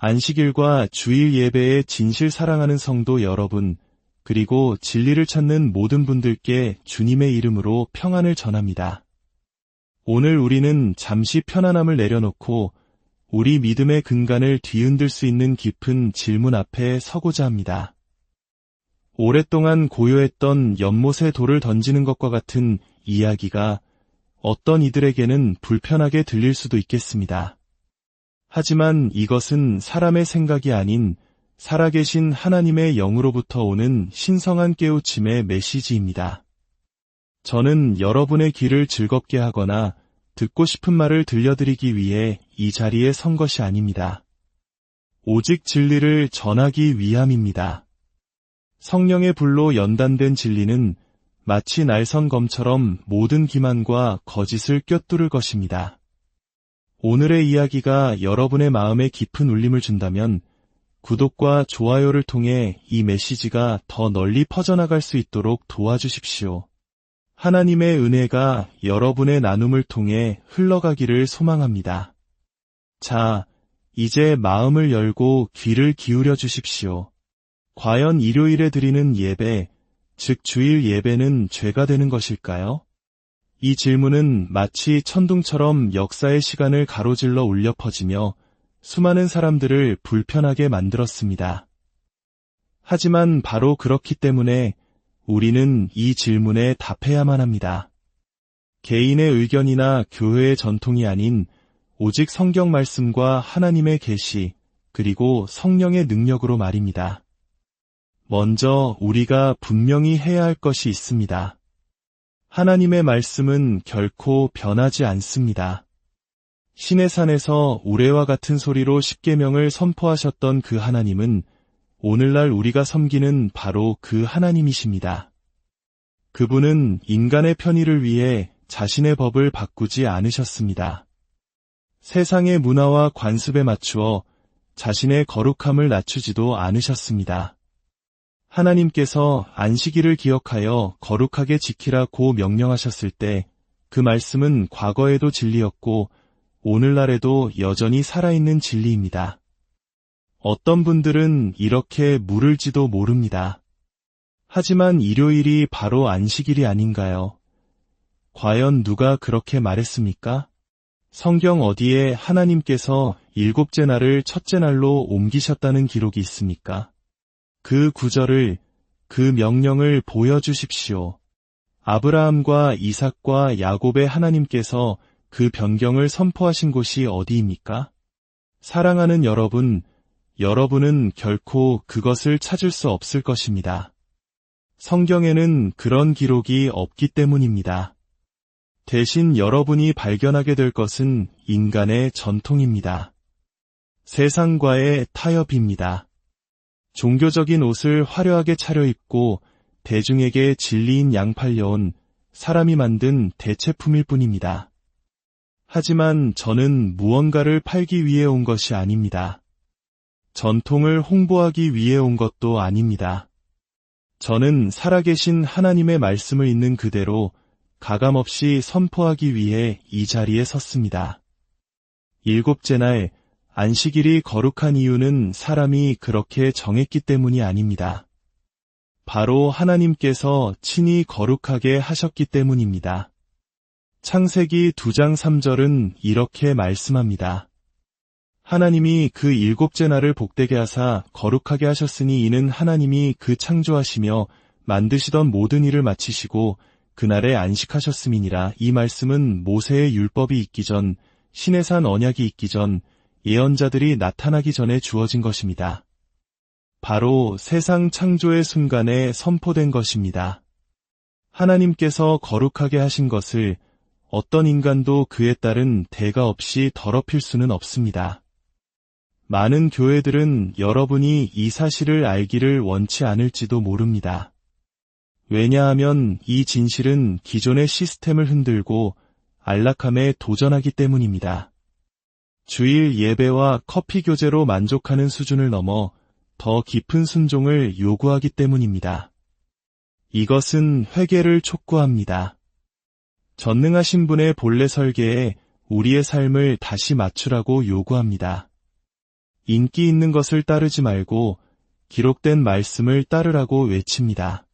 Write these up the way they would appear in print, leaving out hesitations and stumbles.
안식일과 주일 예배에 진실 사랑하는 성도 여러분, 그리고 진리를 찾는 모든 분들께 주님의 이름으로 평안을 전합니다. 오늘 우리는 잠시 편안함을 내려놓고 우리 믿음의 근간을 뒤흔들 수 있는 깊은 질문 앞에 서고자 합니다. 오랫동안 고요했던 연못에 돌을 던지는 것과 같은 이야기가 어떤 이들에게는 불편하게 들릴 수도 있겠습니다. 하지만 이것은 사람의 생각이 아닌 살아계신 하나님의 영으로부터 오는 신성한 깨우침의 메시지입니다. 저는 여러분의 귀를 즐겁게 하거나 듣고 싶은 말을 들려드리기 위해 이 자리에 선 것이 아닙니다. 오직 진리를 전하기 위함입니다. 성령의 불로 연단된 진리는 마치 날선 검처럼 모든 기만과 거짓을 꿰뚫을 것입니다. 오늘의 이야기가 여러분의 마음에 깊은 울림을 준다면 구독과 좋아요를 통해 이 메시지가 더 널리 퍼져나갈 수 있도록 도와주십시오. 하나님의 은혜가 여러분의 나눔을 통해 흘러가기를 소망합니다. 자, 이제 마음을 열고 귀를 기울여 주십시오. 과연 일요일에 드리는 예배, 즉 주일 예배는 죄가 되는 것일까요? 이 질문은 마치 천둥처럼 역사의 시간을 가로질러 울려 퍼지며 수많은 사람들을 불편하게 만들었습니다. 하지만 바로 그렇기 때문에 우리는 이 질문에 답해야만 합니다. 개인의 의견이나 교회의 전통이 아닌 오직 성경 말씀과 하나님의 계시, 그리고 성령의 능력으로 말입니다. 먼저 우리가 분명히 해야 할 것이 있습니다. 하나님의 말씀은 결코 변하지 않습니다. 시내산에서 우레와 같은 소리로 십계명을 선포하셨던 그 하나님은 오늘날 우리가 섬기는 바로 그 하나님이십니다. 그분은 인간의 편의를 위해 자신의 법을 바꾸지 않으셨습니다. 세상의 문화와 관습에 맞추어 자신의 거룩함을 낮추지도 않으셨습니다. 하나님께서 안식일을 기억하여 거룩하게 지키라고 명령하셨을 때 그 말씀은 과거에도 진리였고 오늘날에도 여전히 살아있는 진리입니다. 어떤 분들은 이렇게 물을지도 모릅니다. 하지만 일요일이 바로 안식일이 아닌가요? 과연 누가 그렇게 말했습니까? 성경 어디에 하나님께서 일곱째 날을 첫째 날로 옮기셨다는 기록이 있습니까? 그 구절을, 그 명령을 보여주십시오. 아브라함과 이삭과 야곱의 하나님께서 그 변경을 선포하신 곳이 어디입니까? 사랑하는 여러분, 여러분은 결코 그것을 찾을 수 없을 것입니다. 성경에는 그런 기록이 없기 때문입니다. 대신 여러분이 발견하게 될 것은 인간의 전통입니다. 세상과의 타협입니다. 종교적인 옷을 화려하게 차려입고 대중에게 진리인 양 팔려온 사람이 만든 대체품일 뿐입니다. 하지만 저는 무언가를 팔기 위해 온 것이 아닙니다. 전통을 홍보하기 위해 온 것도 아닙니다. 저는 살아계신 하나님의 말씀을 있는 그대로 가감없이 선포하기 위해 이 자리에 섰습니다. 일곱째 날 안식일이 거룩한 이유는 사람이 그렇게 정했기 때문이 아닙니다. 바로 하나님께서 친히 거룩하게 하셨기 때문입니다. 창세기 2장 3절은 이렇게 말씀합니다. 하나님이 그 일곱째 날을 복되게 하사 거룩하게 하셨으니 이는 하나님이 그 창조하시며 만드시던 모든 일을 마치시고 그날에 안식하셨음이니라. 이 말씀은 모세의 율법이 있기 전, 시내산 언약이 있기 전, 예언자들이 나타나기 전에 주어진 것입니다. 바로 세상 창조의 순간에 선포된 것입니다. 하나님께서 거룩하게 하신 것을 어떤 인간도 그에 따른 대가 없이 더럽힐 수는 없습니다. 많은 교회들은 여러분이 이 사실을 알기를 원치 않을지도 모릅니다. 왜냐하면 이 진실은 기존의 시스템을 흔들고 안락함에 도전하기 때문입니다. 주일 예배와 커피 교제로 만족하는 수준을 넘어 더 깊은 순종을 요구하기 때문입니다. 이것은 회개를 촉구합니다. 전능하신 분의 본래 설계에 우리의 삶을 다시 맞추라고 요구합니다. 인기 있는 것을 따르지 말고 기록된 말씀을 따르라고 외칩니다.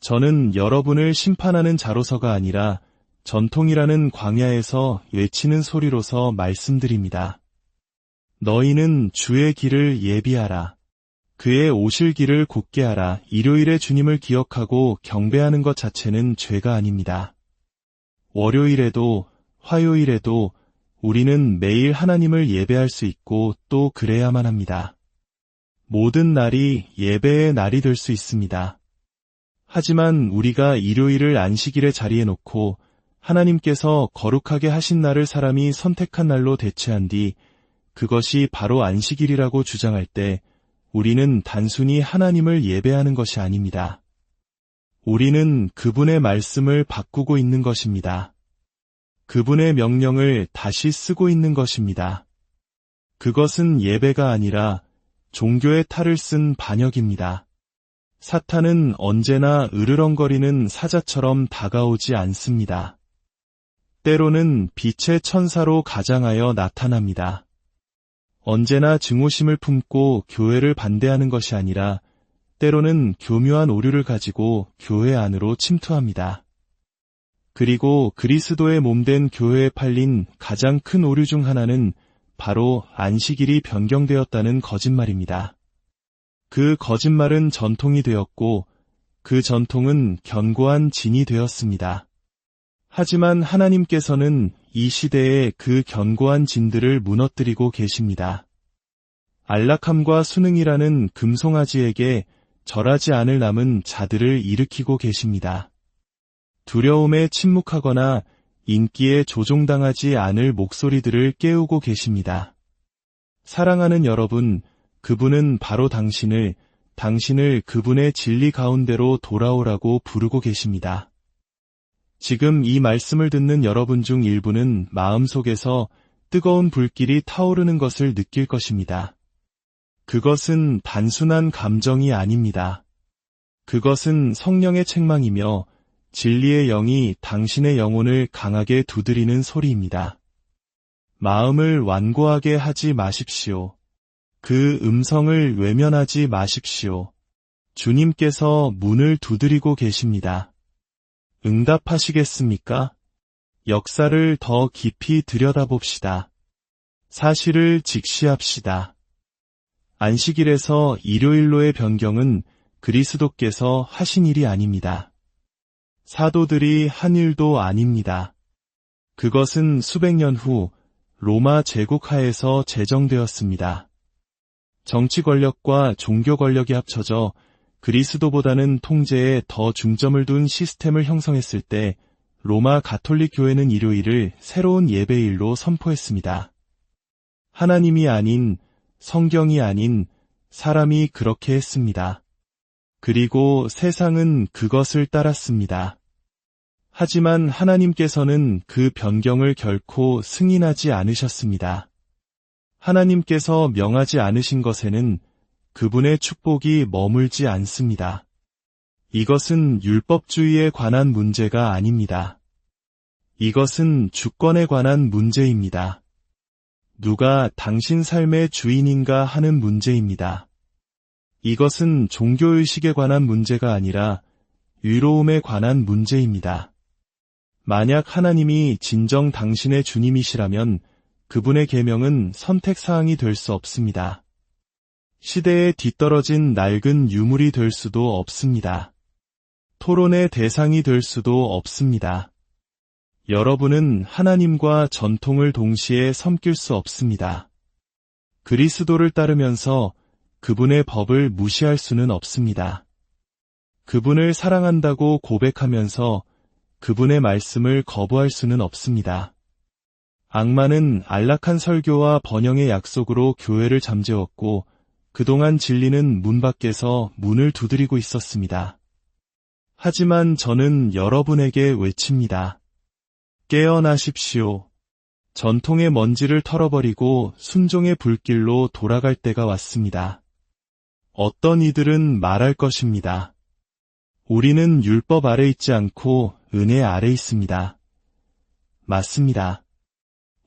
저는 여러분을 심판하는 자로서가 아니라 전통이라는 광야에서 외치는 소리로서 말씀드립니다. 너희는 주의 길을 예비하라. 그의 오실 길을 곧게 하라. 일요일에 주님을 기억하고 경배하는 것 자체는 죄가 아닙니다. 월요일에도 화요일에도 우리는 매일 하나님을 예배할 수 있고 또 그래야만 합니다. 모든 날이 예배의 날이 될 수 있습니다. 하지만 우리가 일요일을 안식일의 자리에 놓고 하나님께서 거룩하게 하신 날을 사람이 선택한 날로 대체한 뒤 그것이 바로 안식일이라고 주장할 때 우리는 단순히 하나님을 예배하는 것이 아닙니다. 우리는 그분의 말씀을 바꾸고 있는 것입니다. 그분의 명령을 다시 쓰고 있는 것입니다. 그것은 예배가 아니라 종교의 탈을 쓴 반역입니다. 사탄은 언제나 으르렁거리는 사자처럼 다가오지 않습니다. 때로는 빛의 천사로 가장하여 나타납니다. 언제나 증오심을 품고 교회를 반대하는 것이 아니라 때로는 교묘한 오류를 가지고 교회 안으로 침투합니다. 그리고 그리스도의 몸된 교회에 팔린 가장 큰 오류 중 하나는 바로 안식일이 변경되었다는 거짓말입니다. 그 거짓말은 전통이 되었고 그 전통은 견고한 진이 되었습니다. 하지만 하나님께서는 이 시대에 그 견고한 진들을 무너뜨리고 계십니다. 안락함과 순응이라는 금송아지에게 절하지 않을 남은 자들을 일으키고 계십니다. 두려움에 침묵하거나 인기에 조종당하지 않을 목소리들을 깨우고 계십니다. 사랑하는 여러분, 그분은 바로 당신을 그분의 진리 가운데로 돌아오라고 부르고 계십니다. 지금 이 말씀을 듣는 여러분 중 일부는 마음속에서 뜨거운 불길이 타오르는 것을 느낄 것입니다. 그것은 단순한 감정이 아닙니다. 그것은 성령의 책망이며 진리의 영이 당신의 영혼을 강하게 두드리는 소리입니다. 마음을 완고하게 하지 마십시오. 그 음성을 외면하지 마십시오. 주님께서 문을 두드리고 계십니다. 응답하시겠습니까? 역사를 더 깊이 들여다봅시다. 사실을 직시합시다. 안식일에서 일요일로의 변경은 그리스도께서 하신 일이 아닙니다. 사도들이 한 일도 아닙니다. 그것은 수백 년 후 로마 제국 하에서 제정되었습니다. 정치 권력과 종교 권력이 합쳐져 그리스도보다는 통제에 더 중점을 둔 시스템을 형성했을 때 로마 가톨릭 교회는 일요일을 새로운 예배일로 선포했습니다. 하나님이 아닌, 성경이 아닌 사람이 그렇게 했습니다. 그리고 세상은 그것을 따랐습니다. 하지만 하나님께서는 그 변경을 결코 승인하지 않으셨습니다. 하나님께서 명하지 않으신 것에는 그분의 축복이 머물지 않습니다. 이것은 율법주의에 관한 문제가 아닙니다. 이것은 주권에 관한 문제입니다. 누가 당신 삶의 주인인가 하는 문제입니다. 이것은 종교의식에 관한 문제가 아니라 의로움에 관한 문제입니다. 만약 하나님이 진정 당신의 주님이시라면 그분의 계명은 선택사항이 될 수 없습니다. 시대에 뒤떨어진 낡은 유물이 될 수도 없습니다. 토론의 대상이 될 수도 없습니다. 여러분은 하나님과 전통을 동시에 섬길 수 없습니다. 그리스도를 따르면서 그분의 법을 무시할 수는 없습니다. 그분을 사랑한다고 고백하면서 그분의 말씀을 거부할 수는 없습니다. 악마는 안락한 설교와 번영의 약속으로 교회를 잠재웠고 그동안 진리는 문 밖에서 문을 두드리고 있었습니다. 하지만 저는 여러분에게 외칩니다. 깨어나십시오. 전통의 먼지를 털어버리고 순종의 불길로 돌아갈 때가 왔습니다. 어떤 이들은 말할 것입니다. 우리는 율법 아래 있지 않고 은혜 아래 있습니다. 맞습니다.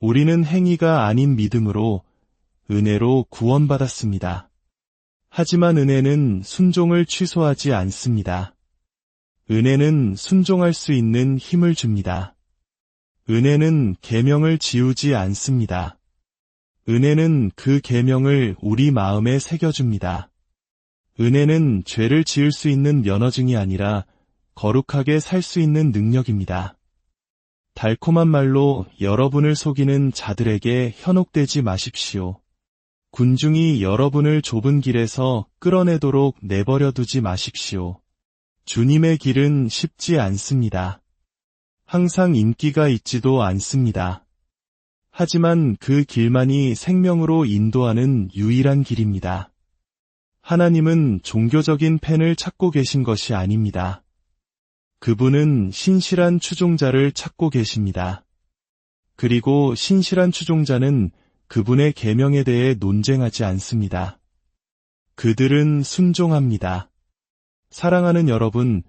우리는 행위가 아닌 믿음으로 은혜로 구원받았습니다. 하지만 은혜는 순종을 취소하지 않습니다. 은혜는 순종할 수 있는 힘을 줍니다. 은혜는 계명을 지우지 않습니다. 은혜는 그 계명을 우리 마음에 새겨줍니다. 은혜는 죄를 지을 수 있는 면허증이 아니라 거룩하게 살 수 있는 능력입니다. 달콤한 말로 여러분을 속이는 자들에게 현혹되지 마십시오. 군중이 여러분을 좁은 길에서 끌어내도록 내버려 두지 마십시오. 주님의 길은 쉽지 않습니다. 항상 인기가 있지도 않습니다. 하지만 그 길만이 생명으로 인도하는 유일한 길입니다. 하나님은 종교적인 팬을 찾고 계신 것이 아닙니다. 그분은 신실한 추종자를 찾고 계십니다. 그리고 신실한 추종자는 그분의 계명에 대해 논쟁하지 않습니다. 그들은 순종합니다. 사랑하는 여러분,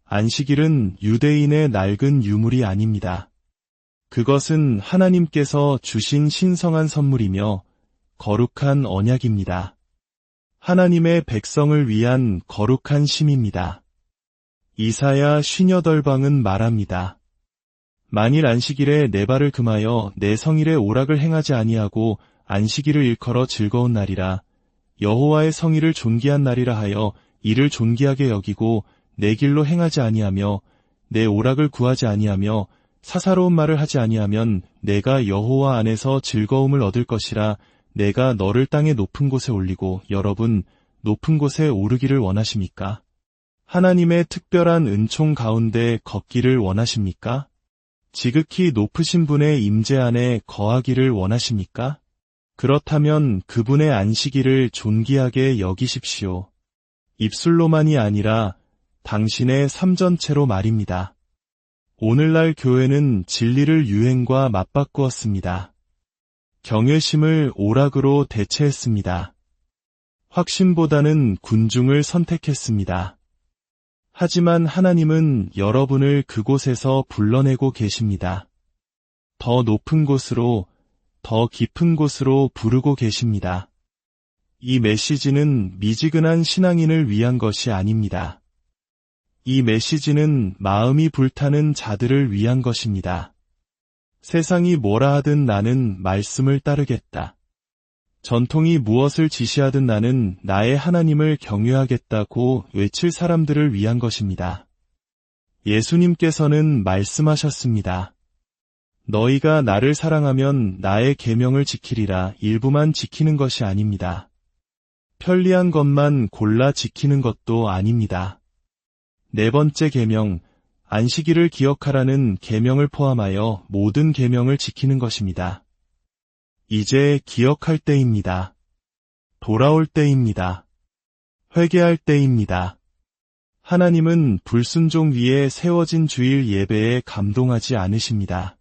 안식일은 유대인의 낡은 유물이 아닙니다. 그것은 하나님께서 주신 신성한 선물이며 거룩한 언약입니다. 하나님의 백성을 위한 거룩한 심입니다. 이사야 58방은 말합니다. 만일 안식일에 내 발을 금하여 내 성일의 오락을 행하지 아니하고 안식일을 일컬어 즐거운 날이라 여호와의 성일을 존귀한 날이라 하여 이를 존귀하게 여기고 내 길로 행하지 아니하며 내 오락을 구하지 아니하며 사사로운 말을 하지 아니하면 내가 여호와 안에서 즐거움을 얻을 것이라. 내가 너를 땅의 높은 곳에 올리고 여러분 높은 곳에 오르기를 원하십니까? 하나님의 특별한 은총 가운데 걷기를 원하십니까? 지극히 높으신 분의 임재 안에 거하기를 원하십니까? 그렇다면 그분의 안식일을 존귀하게 여기십시오. 입술로만이 아니라 당신의 삶 전체로 말입니다. 오늘날 교회는 진리를 유행과 맞바꾸었습니다. 경외심을 오락으로 대체했습니다. 확신보다는 군중을 선택했습니다. 하지만 하나님은 여러분을 그곳에서 불러내고 계십니다. 더 높은 곳으로, 더 깊은 곳으로 부르고 계십니다. 이 메시지는 미지근한 신앙인을 위한 것이 아닙니다. 이 메시지는 마음이 불타는 자들을 위한 것입니다. 세상이 뭐라 하든 나는 말씀을 따르겠다. 전통이 무엇을 지시하든 나는 나의 하나님을 경외하겠다고 외칠 사람들을 위한 것입니다. 예수님께서는 말씀하셨습니다. 너희가 나를 사랑하면 나의 계명을 지키리라. 일부만 지키는 것이 아닙니다. 편리한 것만 골라 지키는 것도 아닙니다. 네 번째 계명, 안식일을 기억하라는 계명을 포함하여 모든 계명을 지키는 것입니다. 이제 기억할 때입니다. 돌아올 때입니다. 회개할 때입니다. 하나님은 불순종 위에 세워진 주일 예배에 감동하지 않으십니다.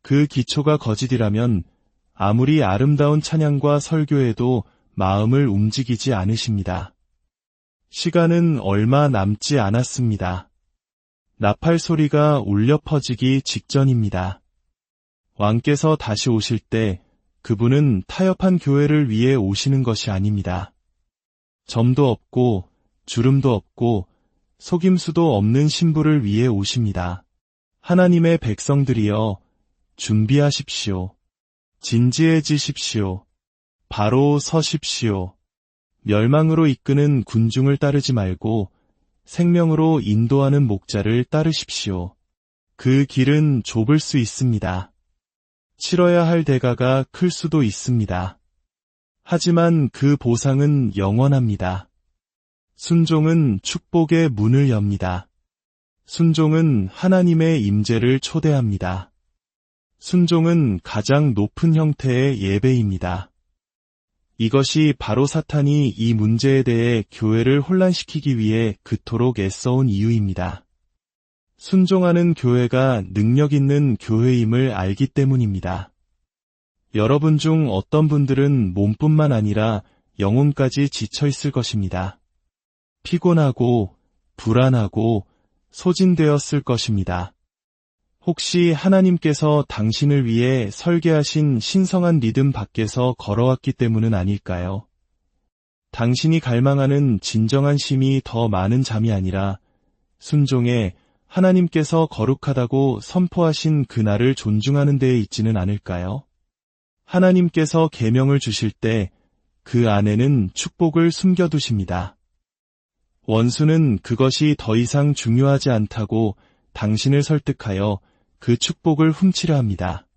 그 기초가 거짓이라면 아무리 아름다운 찬양과 설교에도 마음을 움직이지 않으십니다. 시간은 얼마 남지 않았습니다. 나팔 소리가 울려 퍼지기 직전입니다. 왕께서 다시 오실 때 그분은 타협한 교회를 위해 오시는 것이 아닙니다. 점도 없고 주름도 없고 속임수도 없는 신부를 위해 오십니다. 하나님의 백성들이여 준비하십시오. 진지해지십시오. 바로 서십시오. 멸망으로 이끄는 군중을 따르지 말고 생명으로 인도하는 목자를 따르십시오. 그 길은 좁을 수 있습니다. 치러야 할 대가가 클 수도 있습니다. 하지만 그 보상은 영원합니다. 순종은 축복의 문을 엽니다. 순종은 하나님의 임재를 초대합니다. 순종은 가장 높은 형태의 예배입니다. 이것이 바로 사탄이 이 문제에 대해 교회를 혼란시키기 위해 그토록 애써온 이유입니다. 순종하는 교회가 능력 있는 교회임을 알기 때문입니다. 여러분 중 어떤 분들은 몸뿐만 아니라 영혼까지 지쳐 있을 것입니다. 피곤하고 불안하고 소진되었을 것입니다. 혹시 하나님께서 당신을 위해 설계하신 신성한 리듬 밖에서 걸어왔기 때문은 아닐까요? 당신이 갈망하는 진정한 쉼이 더 많은 잠이 아니라 순종에 하나님께서 거룩하다고 선포하신 그날을 존중하는 데에 있지는 않을까요? 하나님께서 계명을 주실 때 그 안에는 축복을 숨겨두십니다. 원수는 그것이 더 이상 중요하지 않다고 당신을 설득하여 그 축복을 훔치려 합니다.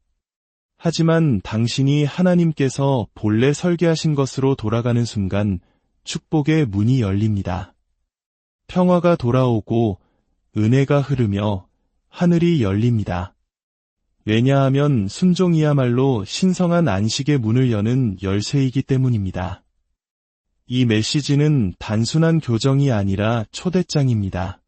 하지만 당신이 하나님께서 본래 설계하신 것으로 돌아가는 순간 축복의 문이 열립니다. 평화가 돌아오고 은혜가 흐르며 하늘이 열립니다. 왜냐하면 순종이야말로 신성한 안식의 문을 여는 열쇠이기 때문입니다. 이 메시지는 단순한 교정이 아니라 초대장입니다.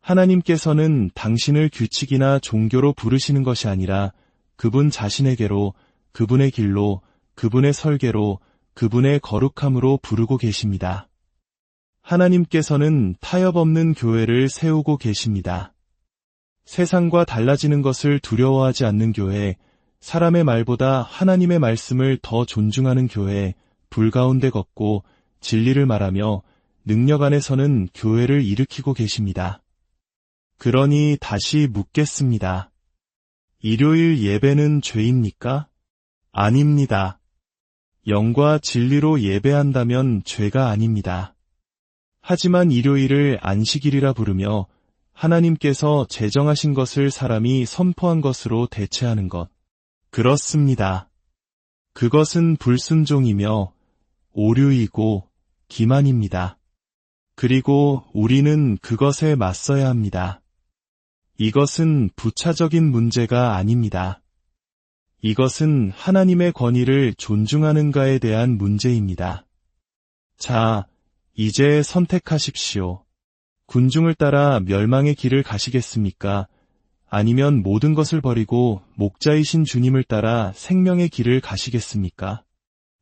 하나님께서는 당신을 규칙이나 종교로 부르시는 것이 아니라 그분 자신에게로, 그분의 길로, 그분의 설계로, 그분의 거룩함으로 부르고 계십니다. 하나님께서는 타협 없는 교회를 세우고 계십니다. 세상과 달라지는 것을 두려워하지 않는 교회, 사람의 말보다 하나님의 말씀을 더 존중하는 교회, 불 가운데 걷고 진리를 말하며 능력 안에서는 교회를 일으키고 계십니다. 그러니 다시 묻겠습니다. 일요일 예배는 죄입니까? 아닙니다. 영과 진리로 예배한다면 죄가 아닙니다. 하지만 일요일을 안식일이라 부르며 하나님께서 제정하신 것을 사람이 선포한 것으로 대체하는 것. 그렇습니다. 그것은 불순종이며 오류이고 기만입니다. 그리고 우리는 그것에 맞서야 합니다. 이것은 부차적인 문제가 아닙니다. 이것은 하나님의 권위를 존중하는가에 대한 문제입니다. 자, 이제 선택하십시오. 군중을 따라 멸망의 길을 가시겠습니까? 아니면 모든 것을 버리고 목자이신 주님을 따라 생명의 길을 가시겠습니까?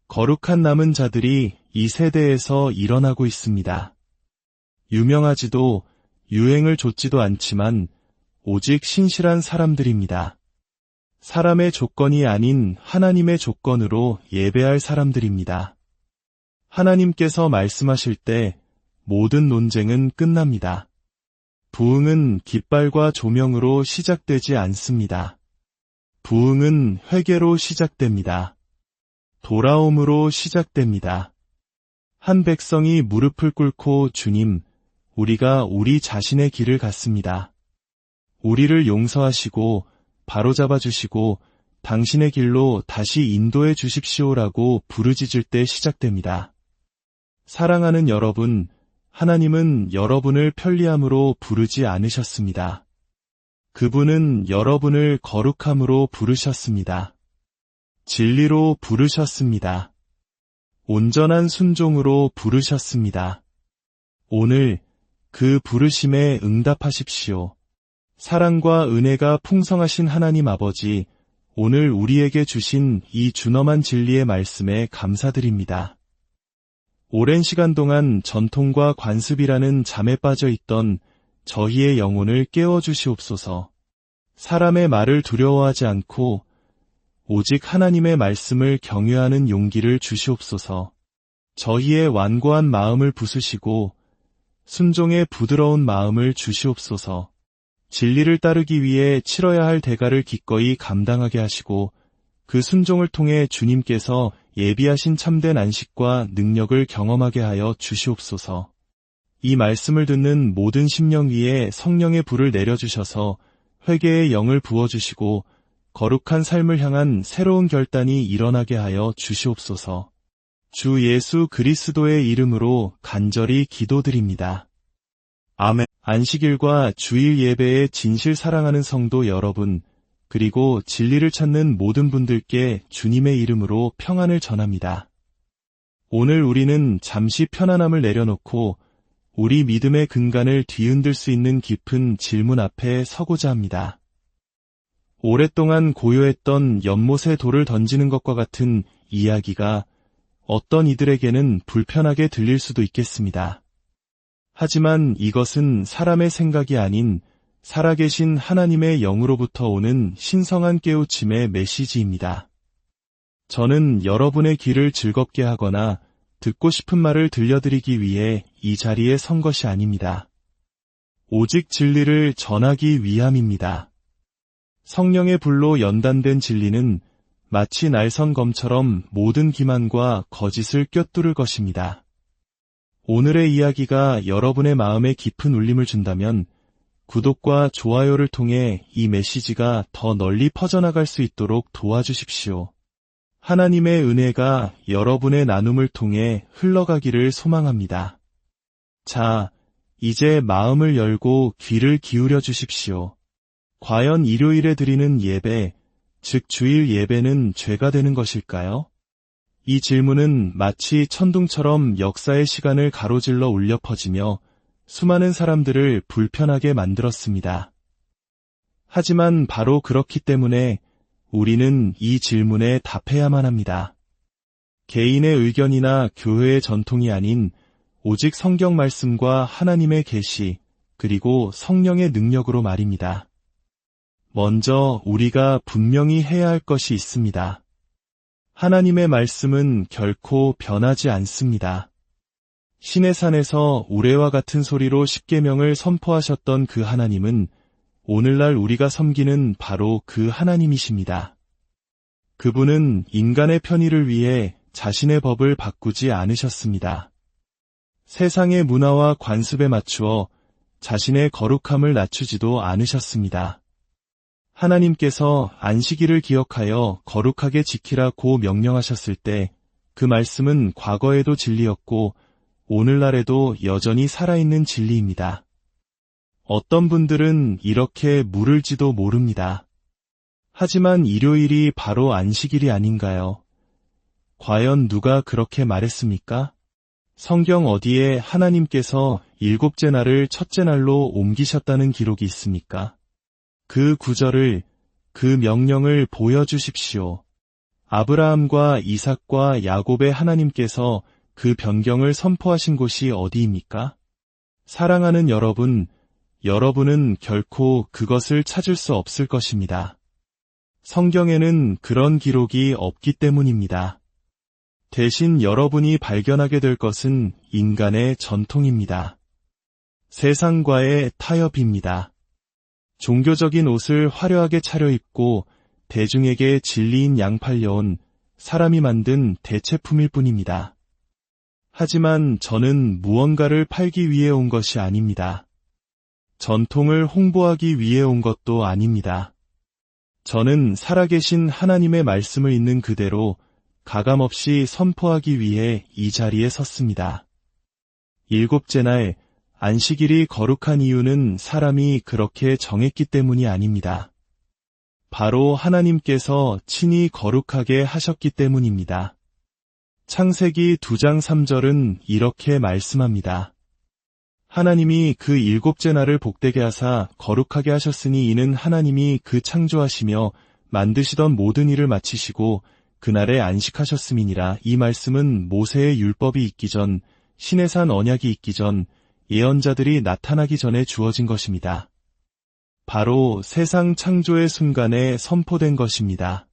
거룩한 남은 자들이 이 세대에서 일어나고 있습니다. 유명하지도 유행을 좇지도 않지만 오직 신실한 사람들입니다. 사람의 조건이 아닌 하나님의 조건으로 예배할 사람들입니다. 하나님께서 말씀하실 때 모든 논쟁은 끝납니다. 부흥은 깃발과 조명으로 시작되지 않습니다. 부흥은 회개로 시작됩니다. 돌아옴으로 시작됩니다. 한 백성이 무릎을 꿇고 주님, 우리가 우리 자신의 길을 갔습니다. 우리를 용서하시고 바로잡아 주시고 당신의 길로 다시 인도해 주십시오라고 부르짖을 때 시작됩니다. 사랑하는 여러분, 하나님은 여러분을 편리함으로 부르지 않으셨습니다. 그분은 여러분을 거룩함으로 부르셨습니다. 진리로 부르셨습니다. 온전한 순종으로 부르셨습니다. 오늘 그 부르심에 응답하십시오. 사랑과 은혜가 풍성하신 하나님 아버지, 오늘 우리에게 주신 이 준엄한 진리의 말씀에 감사드립니다. 오랜 시간 동안 전통과 관습이라는 잠에 빠져 있던 저희의 영혼을 깨워주시옵소서. 사람의 말을 두려워하지 않고 오직 하나님의 말씀을 경외하는 용기를 주시옵소서. 저희의 완고한 마음을 부수시고 순종의 부드러운 마음을 주시옵소서. 진리를 따르기 위해 치러야 할 대가를 기꺼이 감당하게 하시고 그 순종을 통해 주님께서 예비하신 참된 안식과 능력을 경험하게 하여 주시옵소서. 이 말씀을 듣는 모든 심령 위에 성령의 불을 내려주셔서 회개의 영을 부어주시고 거룩한 삶을 향한 새로운 결단이 일어나게 하여 주시옵소서. 주 예수 그리스도의 이름으로 간절히 기도드립니다. 아멘. 안식일과 주일 예배에 진실 사랑하는 성도 여러분, 그리고 진리를 찾는 모든 분들께 주님의 이름으로 평안을 전합니다. 오늘 우리는 잠시 편안함을 내려놓고 우리 믿음의 근간을 뒤흔들 수 있는 깊은 질문 앞에 서고자 합니다. 오랫동안 고요했던 연못에 돌을 던지는 것과 같은 이야기가 어떤 이들에게는 불편하게 들릴 수도 있겠습니다. 하지만 이것은 사람의 생각이 아닌 살아계신 하나님의 영으로부터 오는 신성한 깨우침의 메시지입니다. 저는 여러분의 귀를 즐겁게 하거나 듣고 싶은 말을 들려드리기 위해 이 자리에 선 것이 아닙니다. 오직 진리를 전하기 위함입니다. 성령의 불로 연단된 진리는 마치 날선 검처럼 모든 기만과 거짓을 꿰뚫을 것입니다. 오늘의 이야기가 여러분의 마음에 깊은 울림을 준다면 구독과 좋아요를 통해 이 메시지가 더 널리 퍼져나갈 수 있도록 도와주십시오. 하나님의 은혜가 여러분의 나눔을 통해 흘러가기를 소망합니다. 자, 이제 마음을 열고 귀를 기울여 주십시오. 과연 일요일에 드리는 예배, 즉 주일 예배는 죄가 되는 것일까요? 이 질문은 마치 천둥처럼 역사의 시간을 가로질러 울려 퍼지며 수많은 사람들을 불편하게 만들었습니다. 하지만 바로 그렇기 때문에 우리는 이 질문에 답해야만 합니다. 개인의 의견이나 교회의 전통이 아닌 오직 성경 말씀과 하나님의 계시, 그리고 성령의 능력으로 말입니다. 먼저 우리가 분명히 해야 할 것이 있습니다. 하나님의 말씀은 결코 변하지 않습니다. 시내산에서 우레와 같은 소리로 십계명을 선포하셨던 그 하나님은 오늘날 우리가 섬기는 바로 그 하나님이십니다. 그분은 인간의 편의를 위해 자신의 법을 바꾸지 않으셨습니다. 세상의 문화와 관습에 맞추어 자신의 거룩함을 낮추지도 않으셨습니다. 하나님께서 안식일을 기억하여 거룩하게 지키라고 명령하셨을 때 그 말씀은 과거에도 진리였고 오늘날에도 여전히 살아있는 진리입니다. 어떤 분들은 이렇게 물을지도 모릅니다. 하지만 일요일이 바로 안식일이 아닌가요? 과연 누가 그렇게 말했습니까? 성경 어디에 하나님께서 일곱째 날을 첫째 날로 옮기셨다는 기록이 있습니까? 그 구절을, 그 명령을 보여주십시오. 아브라함과 이삭과 야곱의 하나님께서 그 변경을 선포하신 곳이 어디입니까? 사랑하는 여러분, 여러분은 결코 그것을 찾을 수 없을 것입니다. 성경에는 그런 기록이 없기 때문입니다. 대신 여러분이 발견하게 될 것은 인간의 전통입니다. 세상과의 타협입니다. 종교적인 옷을 화려하게 차려입고 대중에게 진리인 양 팔려온 사람이 만든 대체품일 뿐입니다. 하지만 저는 무언가를 팔기 위해 온 것이 아닙니다. 전통을 홍보하기 위해 온 것도 아닙니다. 저는 살아계신 하나님의 말씀을 있는 그대로 가감없이 선포하기 위해 이 자리에 섰습니다. 일곱째 날 안식일이 거룩한 이유는 사람이 그렇게 정했기 때문이 아닙니다. 바로 하나님께서 친히 거룩하게 하셨기 때문입니다. 창세기 2장 3절은 이렇게 말씀합니다. 하나님이 그 일곱째 날을 복되게 하사 거룩하게 하셨으니 이는 하나님이 그 창조하시며 만드시던 모든 일을 마치시고 그날에 안식하셨음이니라. 이 말씀은 모세의 율법이 있기 전, 시내산 언약이 있기 전, 예언자들이 나타나기 전에 주어진 것입니다. 바로 세상 창조의 순간에 선포된 것입니다.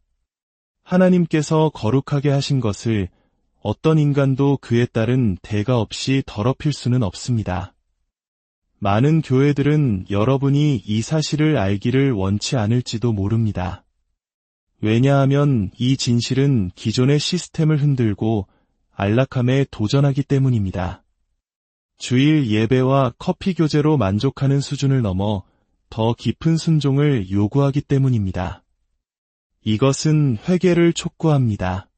하나님께서 거룩하게 하신 것을 어떤 인간도 그에 따른 대가 없이 더럽힐 수는 없습니다. 많은 교회들은 여러분이 이 사실을 알기를 원치 않을지도 모릅니다. 왜냐하면 이 진실은 기존의 시스템을 흔들고 안락함에 도전하기 때문입니다. 주일 예배와 커피 교제로 만족하는 수준을 넘어 더 깊은 순종을 요구하기 때문입니다. 이것은 회개를 촉구합니다.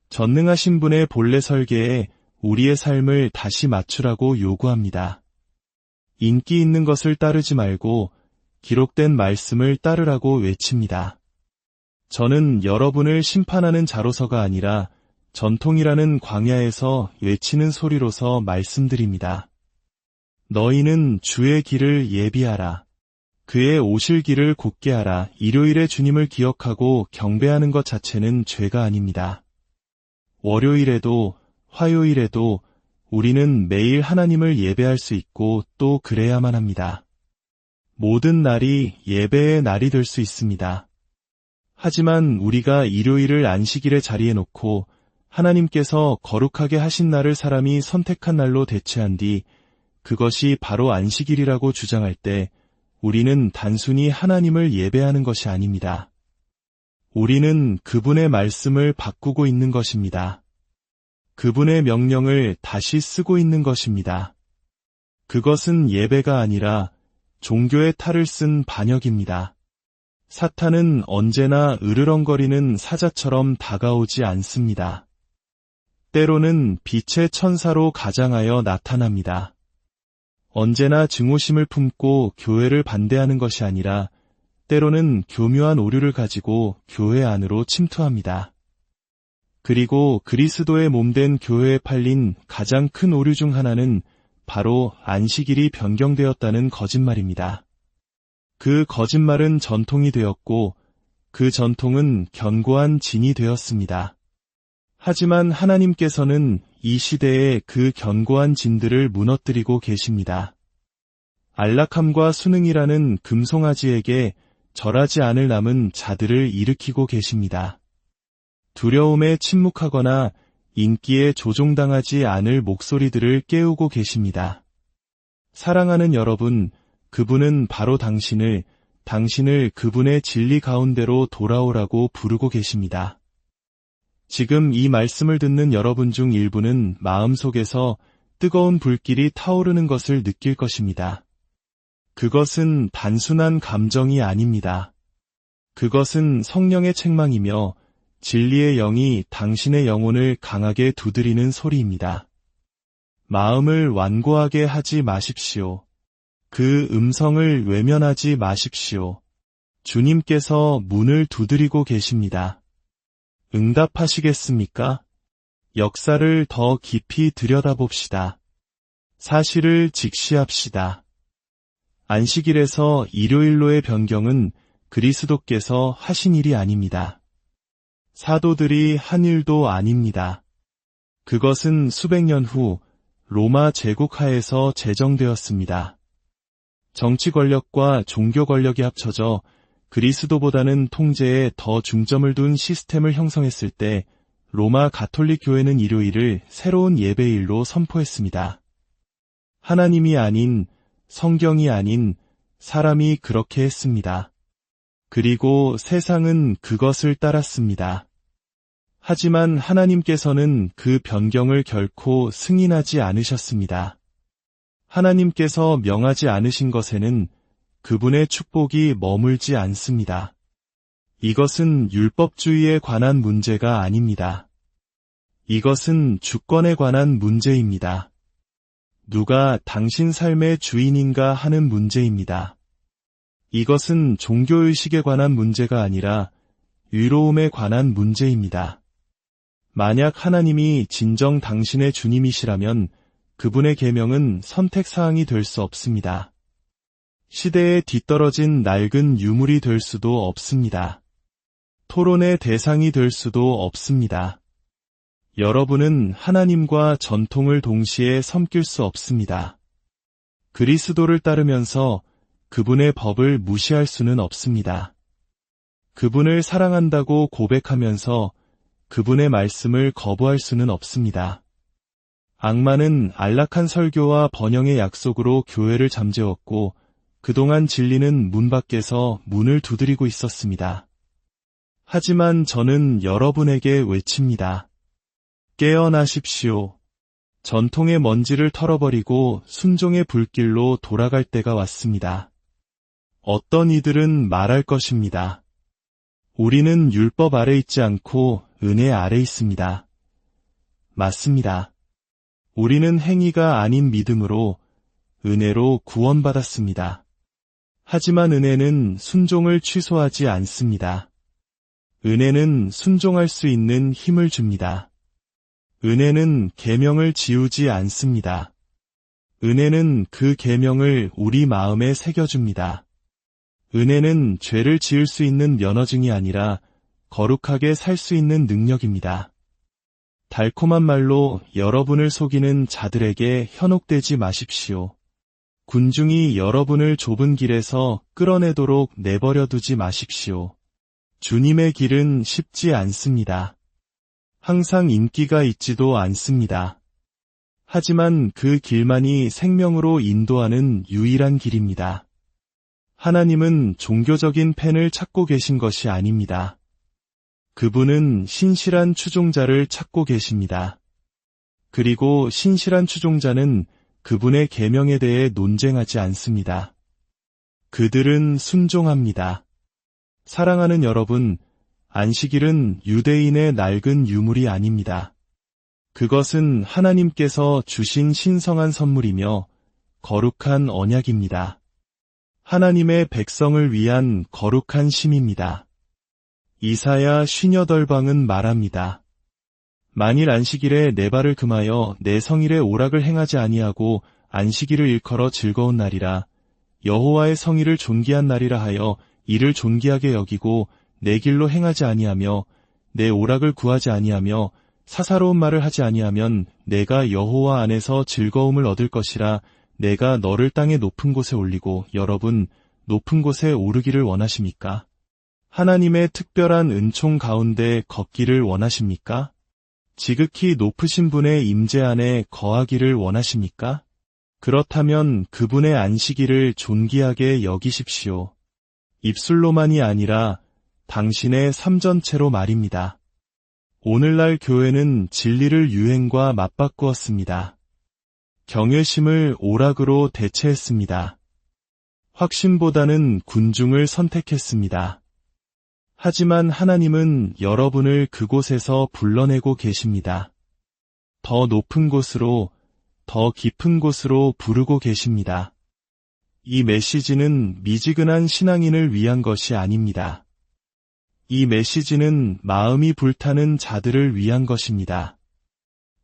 전능하신 분의 본래 설계에 우리의 삶을 다시 맞추라고 요구합니다. 인기 있는 것을 따르지 말고 기록된 말씀을 따르라고 외칩니다. 저는 여러분을 심판하는 자로서가 아니라 전통이라는 광야에서 외치는 소리로서 말씀드립니다. 너희는 주의 길을 예비하라. 그의 오실 길을 곧게 하라. 일요일에 주님을 기억하고 경배하는 것 자체는 죄가 아닙니다. 월요일에도 화요일에도 우리는 매일 하나님을 예배할 수 있고 또 그래야만 합니다. 모든 날이 예배의 날이 될 수 있습니다. 하지만 우리가 일요일을 안식일의 자리에 놓고 하나님께서 거룩하게 하신 날을 사람이 선택한 날로 대체한 뒤 그것이 바로 안식일이라고 주장할 때 우리는 단순히 하나님을 예배하는 것이 아닙니다. 우리는 그분의 말씀을 바꾸고 있는 것입니다. 그분의 명령을 다시 쓰고 있는 것입니다. 그것은 예배가 아니라 종교의 탈을 쓴 반역입니다. 사탄은 언제나 으르렁거리는 사자처럼 다가오지 않습니다. 때로는 빛의 천사로 가장하여 나타납니다. 언제나 증오심을 품고 교회를 반대하는 것이 아니라 때로는 교묘한 오류를 가지고 교회 안으로 침투합니다. 그리고 그리스도의 몸된 교회에 팔린 가장 큰 오류 중 하나는 바로 안식일이 변경되었다는 거짓말입니다. 그 거짓말은 전통이 되었고 그 전통은 견고한 진이 되었습니다. 하지만 하나님께서는 이 시대에 그 견고한 진들을 무너뜨리고 계십니다. 안락함과 순응이라는 금송아지에게 절하지 않을 남은 자들을 일으키고 계십니다. 두려움에 침묵하거나 인기에 조종당하지 않을 목소리들을 깨우고 계십니다. 사랑하는 여러분, 그분은 바로 당신을 그분의 진리 가운데로 돌아오라고 부르고 계십니다. 지금 이 말씀을 듣는 여러분 중 일부는 마음속에서 뜨거운 불길이 타오르는 것을 느낄 것입니다. 그것은 단순한 감정이 아닙니다. 그것은 성령의 책망이며 진리의 영이 당신의 영혼을 강하게 두드리는 소리입니다. 마음을 완고하게 하지 마십시오. 그 음성을 외면하지 마십시오. 주님께서 문을 두드리고 계십니다. 응답하시겠습니까? 역사를 더 깊이 들여다봅시다. 사실을 직시합시다. 안식일에서 일요일로의 변경은 그리스도께서 하신 일이 아닙니다. 사도들이 한 일도 아닙니다. 그것은 수백 년 후 로마 제국 하에서 제정되었습니다. 정치 권력과 종교 권력이 합쳐져 그리스도보다는 통제에 더 중점을 둔 시스템을 형성했을 때 로마 가톨릭 교회는 일요일을 새로운 예배일로 선포했습니다. 하나님이 아닌, 성경이 아닌 사람이 그렇게 했습니다. 그리고 세상은 그것을 따랐습니다. 하지만 하나님께서는 그 변경을 결코 승인하지 않으셨습니다. 하나님께서 명하지 않으신 것에는 그분의 축복이 머물지 않습니다. 이것은 율법주의에 관한 문제가 아닙니다. 이것은 주권에 관한 문제입니다. 누가 당신 삶의 주인인가 하는 문제입니다. 이것은 종교의식에 관한 문제가 아니라 의로움에 관한 문제입니다. 만약 하나님이 진정 당신의 주님이시라면 그분의 계명은 선택사항이 될 수 없습니다. 시대에 뒤떨어진 낡은 유물이 될 수도 없습니다. 토론의 대상이 될 수도 없습니다. 여러분은 하나님과 전통을 동시에 섬길 수 없습니다. 그리스도를 따르면서 그분의 법을 무시할 수는 없습니다. 그분을 사랑한다고 고백하면서 그분의 말씀을 거부할 수는 없습니다. 악마는 안락한 설교와 번영의 약속으로 교회를 잠재웠고 그동안 진리는 문 밖에서 문을 두드리고 있었습니다. 하지만 저는 여러분에게 외칩니다. 깨어나십시오. 전통의 먼지를 털어버리고 순종의 불길로 돌아갈 때가 왔습니다. 어떤 이들은 말할 것입니다. 우리는 율법 아래 있지 않고 은혜 아래 있습니다. 맞습니다. 우리는 행위가 아닌 믿음으로 은혜로 구원받았습니다. 하지만 은혜는 순종을 취소하지 않습니다. 은혜는 순종할 수 있는 힘을 줍니다. 은혜는 계명을 지우지 않습니다. 은혜는 그 계명을 우리 마음에 새겨줍니다. 은혜는 죄를 지을 수 있는 면허증이 아니라 거룩하게 살 수 있는 능력입니다. 달콤한 말로 여러분을 속이는 자들에게 현혹되지 마십시오. 군중이 여러분을 좁은 길에서 끌어내도록 내버려 두지 마십시오. 주님의 길은 쉽지 않습니다. 항상 인기가 있지도 않습니다. 하지만 그 길만이 생명으로 인도하는 유일한 길입니다. 하나님은 종교적인 팬을 찾고 계신 것이 아닙니다. 그분은 신실한 추종자를 찾고 계십니다. 그리고 신실한 추종자는 그분의 계명에 대해 논쟁하지 않습니다. 그들은 순종합니다. 사랑하는 여러분, 안식일은 유대인의 낡은 유물이 아닙니다. 그것은 하나님께서 주신 신성한 선물이며 거룩한 언약입니다. 하나님의 백성을 위한 거룩한 심입니다. 이사야 58방은 말합니다. 만일 안식일에 내 발을 금하여 내 성일의 오락을 행하지 아니하고 안식일을 일컬어 즐거운 날이라 여호와의 성일을 존귀한 날이라 하여 이를 존귀하게 여기고 내 길로 행하지 아니하며 내 오락을 구하지 아니하며 사사로운 말을 하지 아니하면 내가 여호와 안에서 즐거움을 얻을 것이라. 내가 너를 땅의 높은 곳에 올리고. 여러분, 높은 곳에 오르기를 원하십니까? 하나님의 특별한 은총 가운데 걷기를 원하십니까? 지극히 높으신 분의 임재 안에 거하기를 원하십니까? 그렇다면 그분의 안식일을 존귀하게 여기십시오. 입술로만이 아니라 당신의 삶 전체로 말입니다. 오늘날 교회는 진리를 유행과 맞바꾸었습니다. 경외심을 오락으로 대체했습니다. 확신보다는 군중을 선택했습니다. 하지만 하나님은 여러분을 그곳에서 불러내고 계십니다. 더 높은 곳으로, 더 깊은 곳으로 부르고 계십니다. 이 메시지는 미지근한 신앙인을 위한 것이 아닙니다. 이 메시지는 마음이 불타는 자들을 위한 것입니다.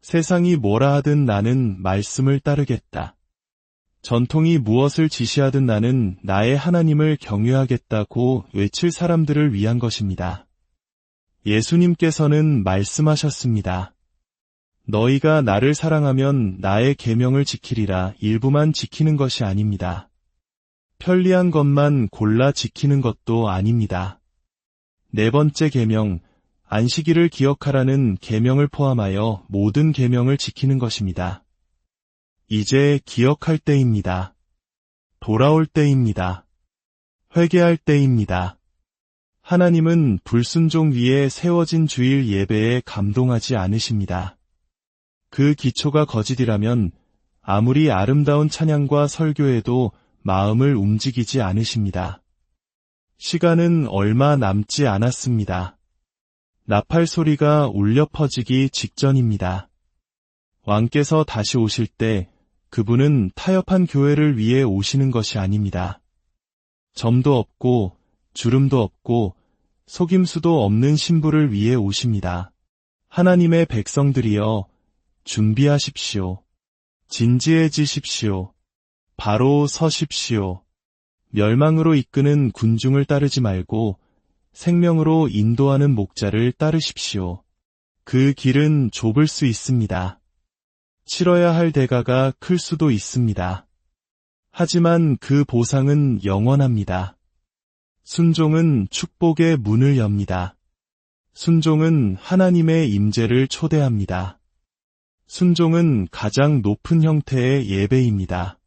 세상이 뭐라 하든 나는 말씀을 따르겠다. 전통이 무엇을 지시하든 나는 나의 하나님을 경외하겠다고 외칠 사람들을 위한 것입니다. 예수님께서는 말씀하셨습니다. 너희가 나를 사랑하면 나의 계명을 지키리라. 일부만 지키는 것이 아닙니다. 편리한 것만 골라 지키는 것도 아닙니다. 네 번째 계명, 안식일을 기억하라는 계명을 포함하여 모든 계명을 지키는 것입니다. 이제 기억할 때입니다. 돌아올 때입니다. 회개할 때입니다. 하나님은 불순종 위에 세워진 주일 예배에 감동하지 않으십니다. 그 기초가 거짓이라면 아무리 아름다운 찬양과 설교에도 마음을 움직이지 않으십니다. 시간은 얼마 남지 않았습니다. 나팔 소리가 울려 퍼지기 직전입니다. 왕께서 다시 오실 때 그분은 타협한 교회를 위해 오시는 것이 아닙니다. 점도 없고 주름도 없고 속임수도 없는 신부를 위해 오십니다. 하나님의 백성들이여, 준비하십시오. 진지해지십시오. 바로 서십시오. 멸망으로 이끄는 군중을 따르지 말고 생명으로 인도하는 목자를 따르십시오. 그 길은 좁을 수 있습니다. 치러야 할 대가가 클 수도 있습니다. 하지만 그 보상은 영원합니다. 순종은 축복의 문을 엽니다. 순종은 하나님의 임재를 초대합니다. 순종은 가장 높은 형태의 예배입니다.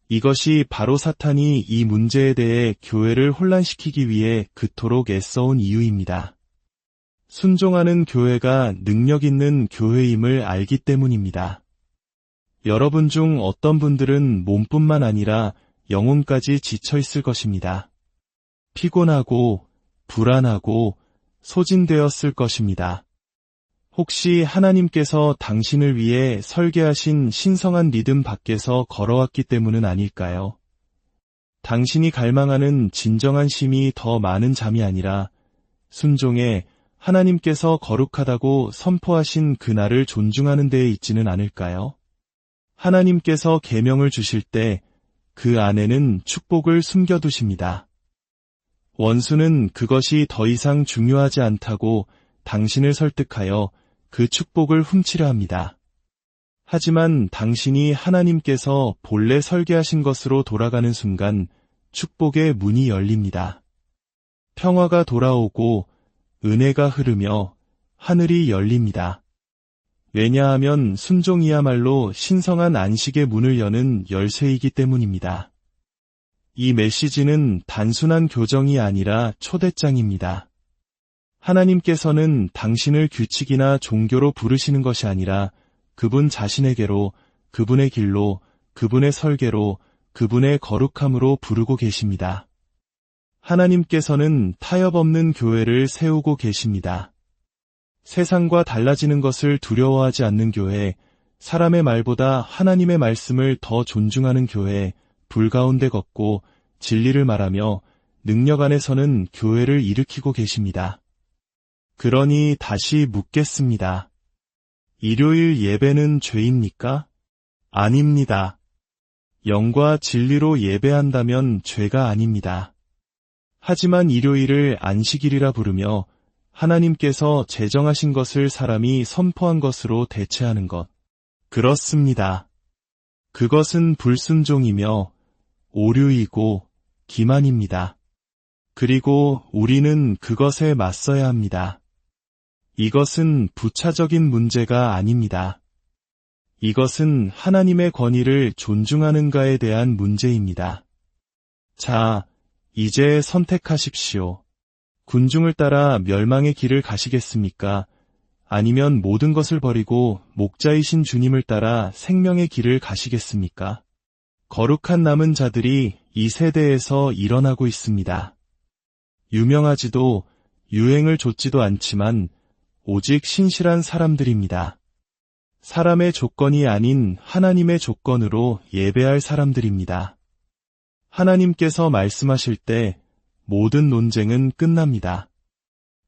이것이 바로 사탄이 이 문제에 대해 교회를 혼란시키기 위해 그토록 애써온 이유입니다. 순종하는 교회가 능력 있는 교회임을 알기 때문입니다. 여러분 중 어떤 분들은 몸뿐만 아니라 영혼까지 지쳐 있을 것입니다. 피곤하고 불안하고 소진되었을 것입니다. 혹시 하나님께서 당신을 위해 설계하신 신성한 리듬 밖에서 걸어왔기 때문은 아닐까요? 당신이 갈망하는 진정한 쉼이 더 많은 잠이 아니라 순종에 하나님께서 거룩하다고 선포하신 그날을 존중하는 데에 있지는 않을까요? 하나님께서 계명을 주실 때 그 안에는 축복을 숨겨두십니다. 원수는 그것이 더 이상 중요하지 않다고 당신을 설득하여 그 축복을 훔치려 합니다. 하지만 당신이 하나님께서 본래 설계하신 것으로 돌아가는 순간 축복의 문이 열립니다. 평화가 돌아오고 은혜가 흐르며 하늘이 열립니다. 왜냐하면 순종이야말로 신성한 안식의 문을 여는 열쇠이기 때문입니다. 이 메시지는 단순한 교정이 아니라 초대장입니다. 하나님께서는 당신을 규칙이나 종교로 부르시는 것이 아니라 그분 자신에게로, 그분의 길로, 그분의 설계로, 그분의 거룩함으로 부르고 계십니다. 하나님께서는 타협 없는 교회를 세우고 계십니다. 세상과 달라지는 것을 두려워하지 않는 교회, 사람의 말보다 하나님의 말씀을 더 존중하는 교회, 불 가운데 걷고 진리를 말하며 능력 안에 서는 교회를 일으키고 계십니다. 그러니 다시 묻겠습니다. 일요일 예배는 죄입니까? 아닙니다. 영과 진리로 예배한다면 죄가 아닙니다. 하지만 일요일을 안식일이라 부르며 하나님께서 제정하신 것을 사람이 선포한 것으로 대체하는 것. 그렇습니다. 그것은 불순종이며 오류이고 기만입니다. 그리고 우리는 그것에 맞서야 합니다. 이것은 부차적인 문제가 아닙니다. 이것은 하나님의 권위를 존중하는가에 대한 문제입니다. 자, 이제 선택하십시오. 군중을 따라 멸망의 길을 가시겠습니까? 아니면 모든 것을 버리고 목자이신 주님을 따라 생명의 길을 가시겠습니까? 거룩한 남은 자들이 이 세대에서 일어나고 있습니다. 유명하지도 유행을 좇지도 않지만 오직 신실한 사람들입니다. 사람의 조건이 아닌 하나님의 조건으로 예배할 사람들입니다. 하나님께서 말씀하실 때 모든 논쟁은 끝납니다.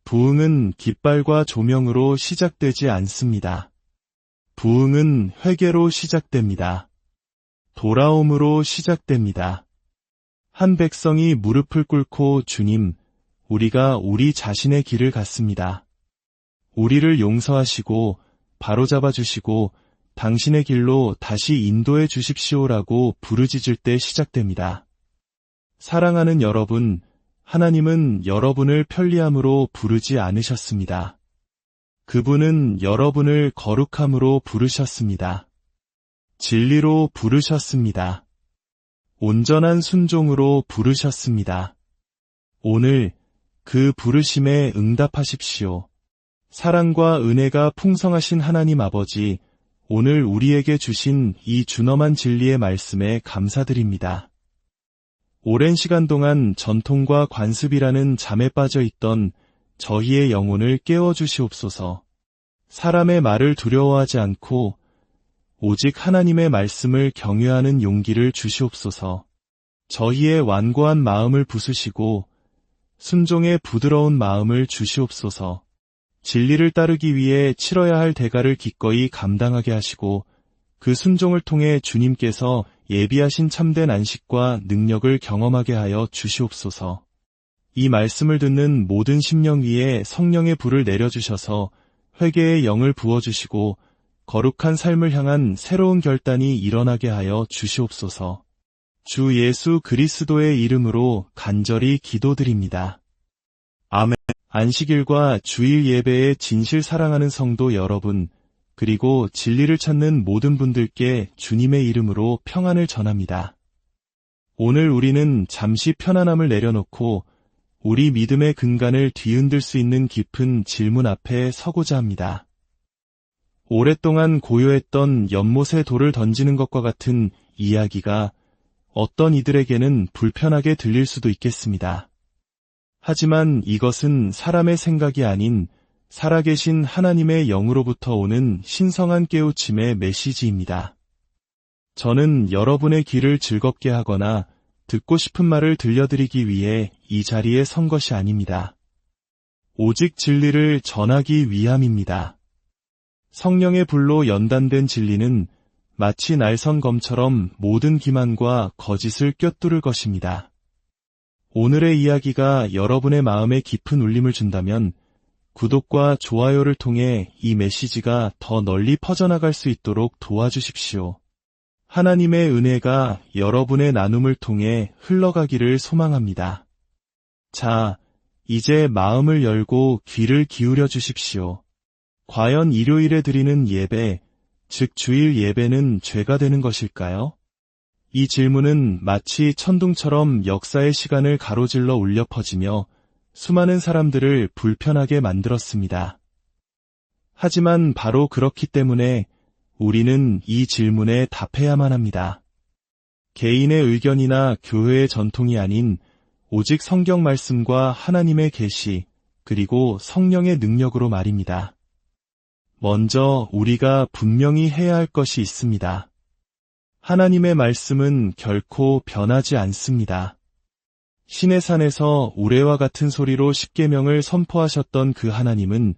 부흥은 깃발과 조명으로 시작되지 않습니다. 부흥은 회개로 시작됩니다. 돌아옴으로 시작됩니다. 한 백성이 무릎을 꿇고 주님, 우리가 우리 자신의 길을 갔습니다. 우리를 용서하시고 바로잡아 주시고 당신의 길로 다시 인도해 주십시오라고 부르짖을 때 시작됩니다. 사랑하는 여러분, 하나님은 여러분을 편리함으로 부르지 않으셨습니다. 그분은 여러분을 거룩함으로 부르셨습니다. 진리로 부르셨습니다. 온전한 순종으로 부르셨습니다. 오늘 그 부르심에 응답하십시오. 사랑과 은혜가 풍성하신 하나님 아버지, 오늘 우리에게 주신 이 준엄한 진리의 말씀에 감사드립니다. 오랜 시간 동안 전통과 관습이라는 잠에 빠져 있던 저희의 영혼을 깨워주시옵소서. 사람의 말을 두려워하지 않고 오직 하나님의 말씀을 경외하는 용기를 주시옵소서. 저희의 완고한 마음을 부수시고 순종의 부드러운 마음을 주시옵소서. 진리를 따르기 위해 치러야 할 대가를 기꺼이 감당하게 하시고 그 순종을 통해 주님께서 예비하신 참된 안식과 능력을 경험하게 하여 주시옵소서. 이 말씀을 듣는 모든 심령 위에 성령의 불을 내려주셔서 회개의 영을 부어주시고 거룩한 삶을 향한 새로운 결단이 일어나게 하여 주시옵소서. 주 예수 그리스도의 이름으로 간절히 기도드립니다. 아멘. 안식일과 주일 예배에 진실 사랑하는 성도 여러분, 그리고 진리를 찾는 모든 분들께 주님의 이름으로 평안을 전합니다. 오늘 우리는 잠시 편안함을 내려놓고 우리 믿음의 근간을 뒤흔들 수 있는 깊은 질문 앞에 서고자 합니다. 오랫동안 고요했던 연못에 돌을 던지는 것과 같은 이야기가 어떤 이들에게는 불편하게 들릴 수도 있겠습니다. 하지만 이것은 사람의 생각이 아닌 살아계신 하나님의 영으로부터 오는 신성한 깨우침의 메시지입니다. 저는 여러분의 귀를 즐겁게 하거나 듣고 싶은 말을 들려드리기 위해 이 자리에 선 것이 아닙니다. 오직 진리를 전하기 위함입니다. 성령의 불로 연단된 진리는 마치 날선 검처럼 모든 기만과 거짓을 꿰뚫을 것입니다. 오늘의 이야기가 여러분의 마음에 깊은 울림을 준다면 구독과 좋아요를 통해 이 메시지가 더 널리 퍼져나갈 수 있도록 도와주십시오. 하나님의 은혜가 여러분의 나눔을 통해 흘러가기를 소망합니다. 자, 이제 마음을 열고 귀를 기울여 주십시오. 과연 일요일에 드리는 예배, 즉 주일 예배는 죄가 되는 것일까요? 이 질문은 마치 천둥처럼 역사의 시간을 가로질러 울려 퍼지며 수많은 사람들을 불편하게 만들었습니다. 하지만 바로 그렇기 때문에 우리는 이 질문에 답해야만 합니다. 개인의 의견이나 교회의 전통이 아닌 오직 성경 말씀과 하나님의 계시, 그리고 성령의 능력으로 말입니다. 먼저 우리가 분명히 해야 할 것이 있습니다. 하나님의 말씀은 결코 변하지 않습니다. 시내산에서 우레와 같은 소리로 십계명을 선포하셨던 그 하나님은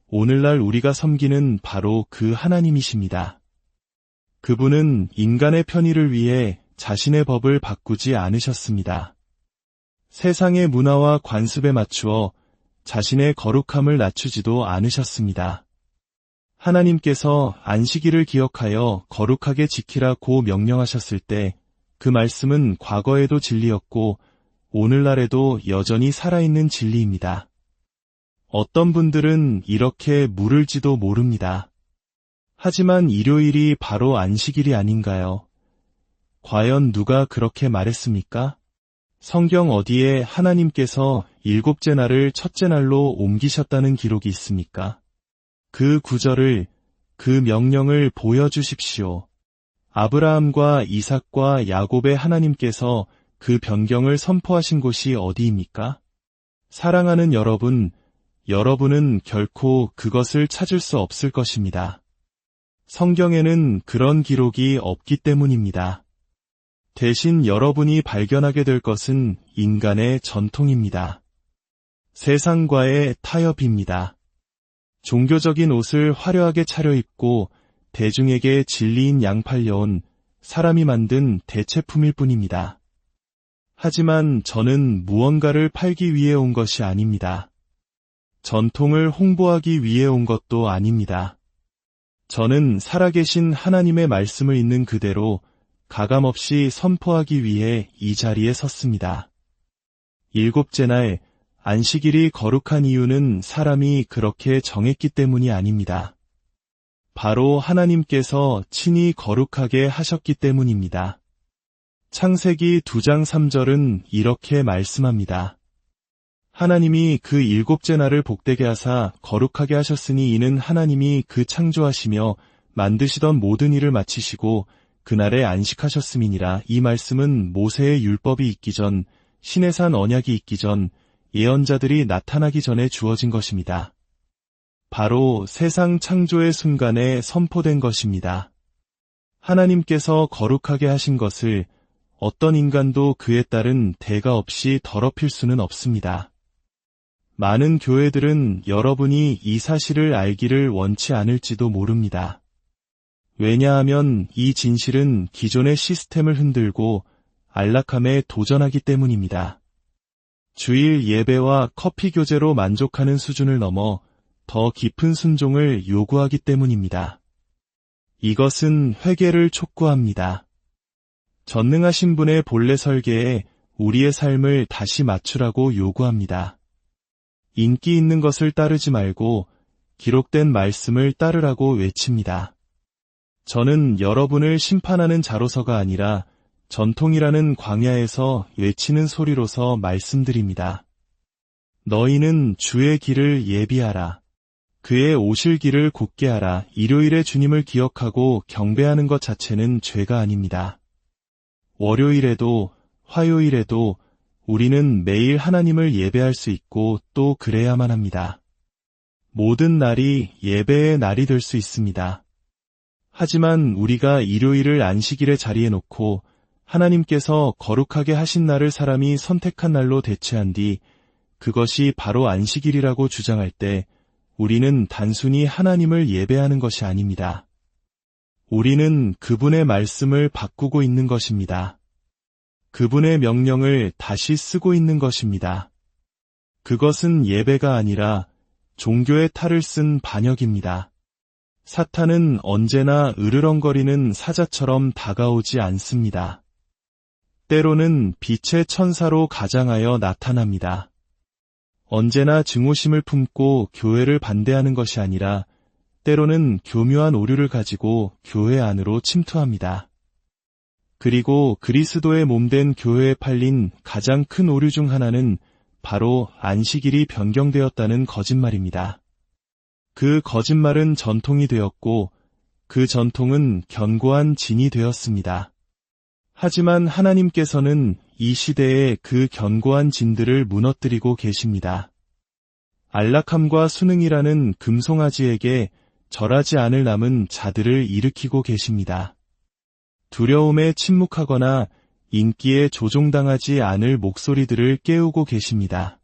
오늘날 우리가 섬기는 바로 그 하나님이십니다. 그분은 인간의 편의를 위해 자신의 법을 바꾸지 않으셨습니다. 세상의 문화와 관습에 맞추어 자신의 거룩함을 낮추지도 않으셨습니다. 하나님께서 안식일을 기억하여 거룩하게 지키라고 명령하셨을 때 그 말씀은 과거에도 진리였고 오늘날에도 여전히 살아있는 진리입니다. 어떤 분들은 이렇게 물을지도 모릅니다. 하지만 일요일이 바로 안식일이 아닌가요? 과연 누가 그렇게 말했습니까? 성경 어디에 하나님께서 일곱째 날을 첫째 날로 옮기셨다는 기록이 있습니까? 그 구절을, 그 명령을 보여주십시오. 아브라함과 이삭과 야곱의 하나님께서 그 변경을 선포하신 곳이 어디입니까? 사랑하는 여러분, 여러분은 결코 그것을 찾을 수 없을 것입니다. 성경에는 그런 기록이 없기 때문입니다. 대신 여러분이 발견하게 될 것은 인간의 전통입니다. 세상과의 타협입니다. 종교적인 옷을 화려하게 차려입고 대중에게 진리인 양 팔려온 사람이 만든 대체품일 뿐입니다. 하지만 저는 무언가를 팔기 위해 온 것이 아닙니다. 전통을 홍보하기 위해 온 것도 아닙니다. 저는 살아계신 하나님의 말씀을 있는 그대로 가감없이 선포하기 위해 이 자리에 섰습니다. 일곱째 날, 안식일이 거룩한 이유는 사람이 그렇게 정했기 때문이 아닙니다. 바로 하나님께서 친히 거룩하게 하셨기 때문입니다. 창세기 2장 3절은 이렇게 말씀합니다. 하나님이 그 일곱째 날을 복되게 하사 거룩하게 하셨으니 이는 하나님이 그 창조하시며 만드시던 모든 일을 마치시고 그날에 안식하셨음이니라. 이 말씀은 모세의 율법이 있기 전, 시내산 언약이 있기 전, 예언자들이 나타나기 전에 주어진 것입니다. 바로 세상 창조의 순간에 선포된 것입니다. 하나님께서 거룩하게 하신 것을 어떤 인간도 그에 따른 대가 없이 더럽힐 수는 없습니다. 많은 교회들은 여러분이 이 사실을 알기를 원치 않을지도 모릅니다. 왜냐하면 이 진실은 기존의 시스템을 흔들고 안락함에 도전하기 때문입니다. 주일 예배와 커피 교제로 만족하는 수준을 넘어 더 깊은 순종을 요구하기 때문입니다. 이것은 회개를 촉구합니다. 전능하신 분의 본래 설계에 우리의 삶을 다시 맞추라고 요구합니다. 인기 있는 것을 따르지 말고 기록된 말씀을 따르라고 외칩니다. 저는 여러분을 심판하는 자로서가 아니라 전통이라는 광야에서 외치는 소리로서 말씀드립니다. 너희는 주의 길을 예비하라. 그의 오실 길을 곧게 하라. 일요일에 주님을 기억하고 경배하는 것 자체는 죄가 아닙니다. 월요일에도 화요일에도 우리는 매일 하나님을 예배할 수 있고 또 그래야만 합니다. 모든 날이 예배의 날이 될 수 있습니다. 하지만 우리가 일요일을 안식일의 자리에 놓고 하나님께서 거룩하게 하신 날을 사람이 선택한 날로 대체한 뒤 그것이 바로 안식일이라고 주장할 때 우리는 단순히 하나님을 예배하는 것이 아닙니다. 우리는 그분의 말씀을 바꾸고 있는 것입니다. 그분의 명령을 다시 쓰고 있는 것입니다. 그것은 예배가 아니라 종교의 탈을 쓴 반역입니다. 사탄은 언제나 으르렁거리는 사자처럼 다가오지 않습니다. 때로는 빛의 천사로 가장하여 나타납니다. 언제나 증오심을 품고 교회를 반대하는 것이 아니라 때로는 교묘한 오류를 가지고 교회 안으로 침투합니다. 그리고 그리스도의 몸된 교회에 팔린 가장 큰 오류 중 하나는 바로 안식일이 변경되었다는 거짓말입니다. 그 거짓말은 전통이 되었고 그 전통은 견고한 진이 되었습니다. 하지만 하나님께서는 이 시대에 그 견고한 진들을 무너뜨리고 계십니다. 안락함과 순응이라는 금송아지에게 절하지 않을 남은 자들을 일으키고 계십니다. 두려움에 침묵하거나 인기에 조종당하지 않을 목소리들을 깨우고 계십니다.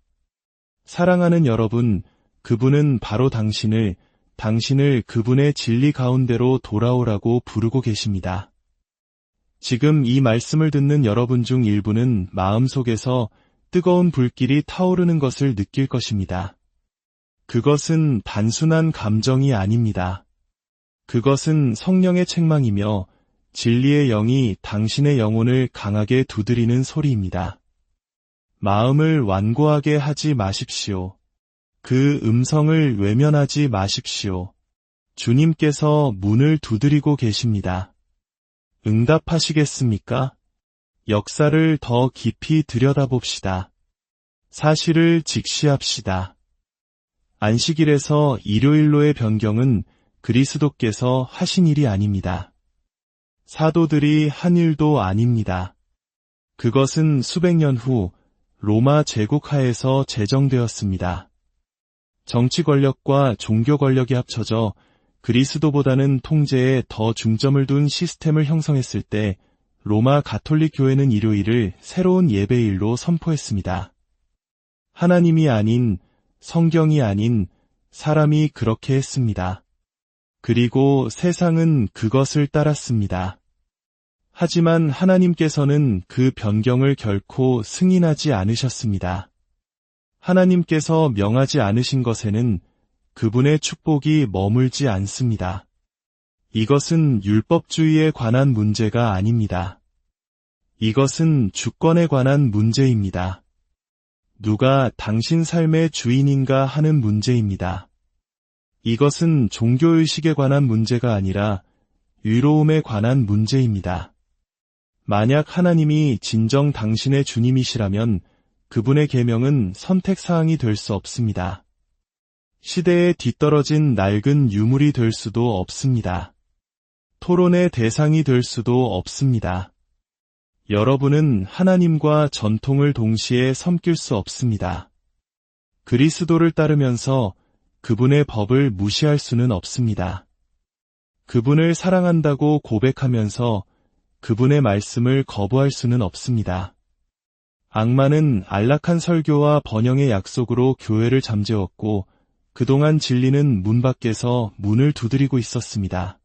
사랑하는 여러분, 그분은 바로 당신을 그분의 진리 가운데로 돌아오라고 부르고 계십니다. 지금 이 말씀을 듣는 여러분 중 일부는 마음속에서 뜨거운 불길이 타오르는 것을 느낄 것입니다. 그것은 단순한 감정이 아닙니다. 그것은 성령의 책망이며 진리의 영이 당신의 영혼을 강하게 두드리는 소리입니다. 마음을 완고하게 하지 마십시오. 그 음성을 외면하지 마십시오. 주님께서 문을 두드리고 계십니다. 응답하시겠습니까? 역사를 더 깊이 들여다봅시다. 사실을 직시합시다. 안식일에서 일요일로의 변경은 그리스도께서 하신 일이 아닙니다. 사도들이 한 일도 아닙니다. 그것은 수백 년 후 로마 제국 하에서 제정되었습니다. 정치 권력과 종교 권력이 합쳐져 그리스도보다는 통제에 더 중점을 둔 시스템을 형성했을 때 로마 가톨릭 교회는 일요일을 새로운 예배일로 선포했습니다. 하나님이 아닌, 성경이 아닌 사람이 그렇게 했습니다. 그리고 세상은 그것을 따랐습니다. 하지만 하나님께서는 그 변경을 결코 승인하지 않으셨습니다. 하나님께서 명하지 않으신 것에는 그분의 축복이 머물지 않습니다. 이것은 율법주의에 관한 문제가 아닙니다. 이것은 주권에 관한 문제입니다. 누가 당신 삶의 주인인가 하는 문제입니다. 이것은 종교의식에 관한 문제가 아니라 의로움에 관한 문제입니다. 만약 하나님이 진정 당신의 주님이시라면 그분의 계명은 선택사항이 될 수 없습니다. 시대에 뒤떨어진 낡은 유물이 될 수도 없습니다. 토론의 대상이 될 수도 없습니다. 여러분은 하나님과 전통을 동시에 섬길 수 없습니다. 그리스도를 따르면서 그분의 법을 무시할 수는 없습니다. 그분을 사랑한다고 고백하면서 그분의 말씀을 거부할 수는 없습니다. 악마는 안락한 설교와 번영의 약속으로 교회를 잠재웠고 그동안 진리는 문 밖에서 문을 두드리고 있었습니다.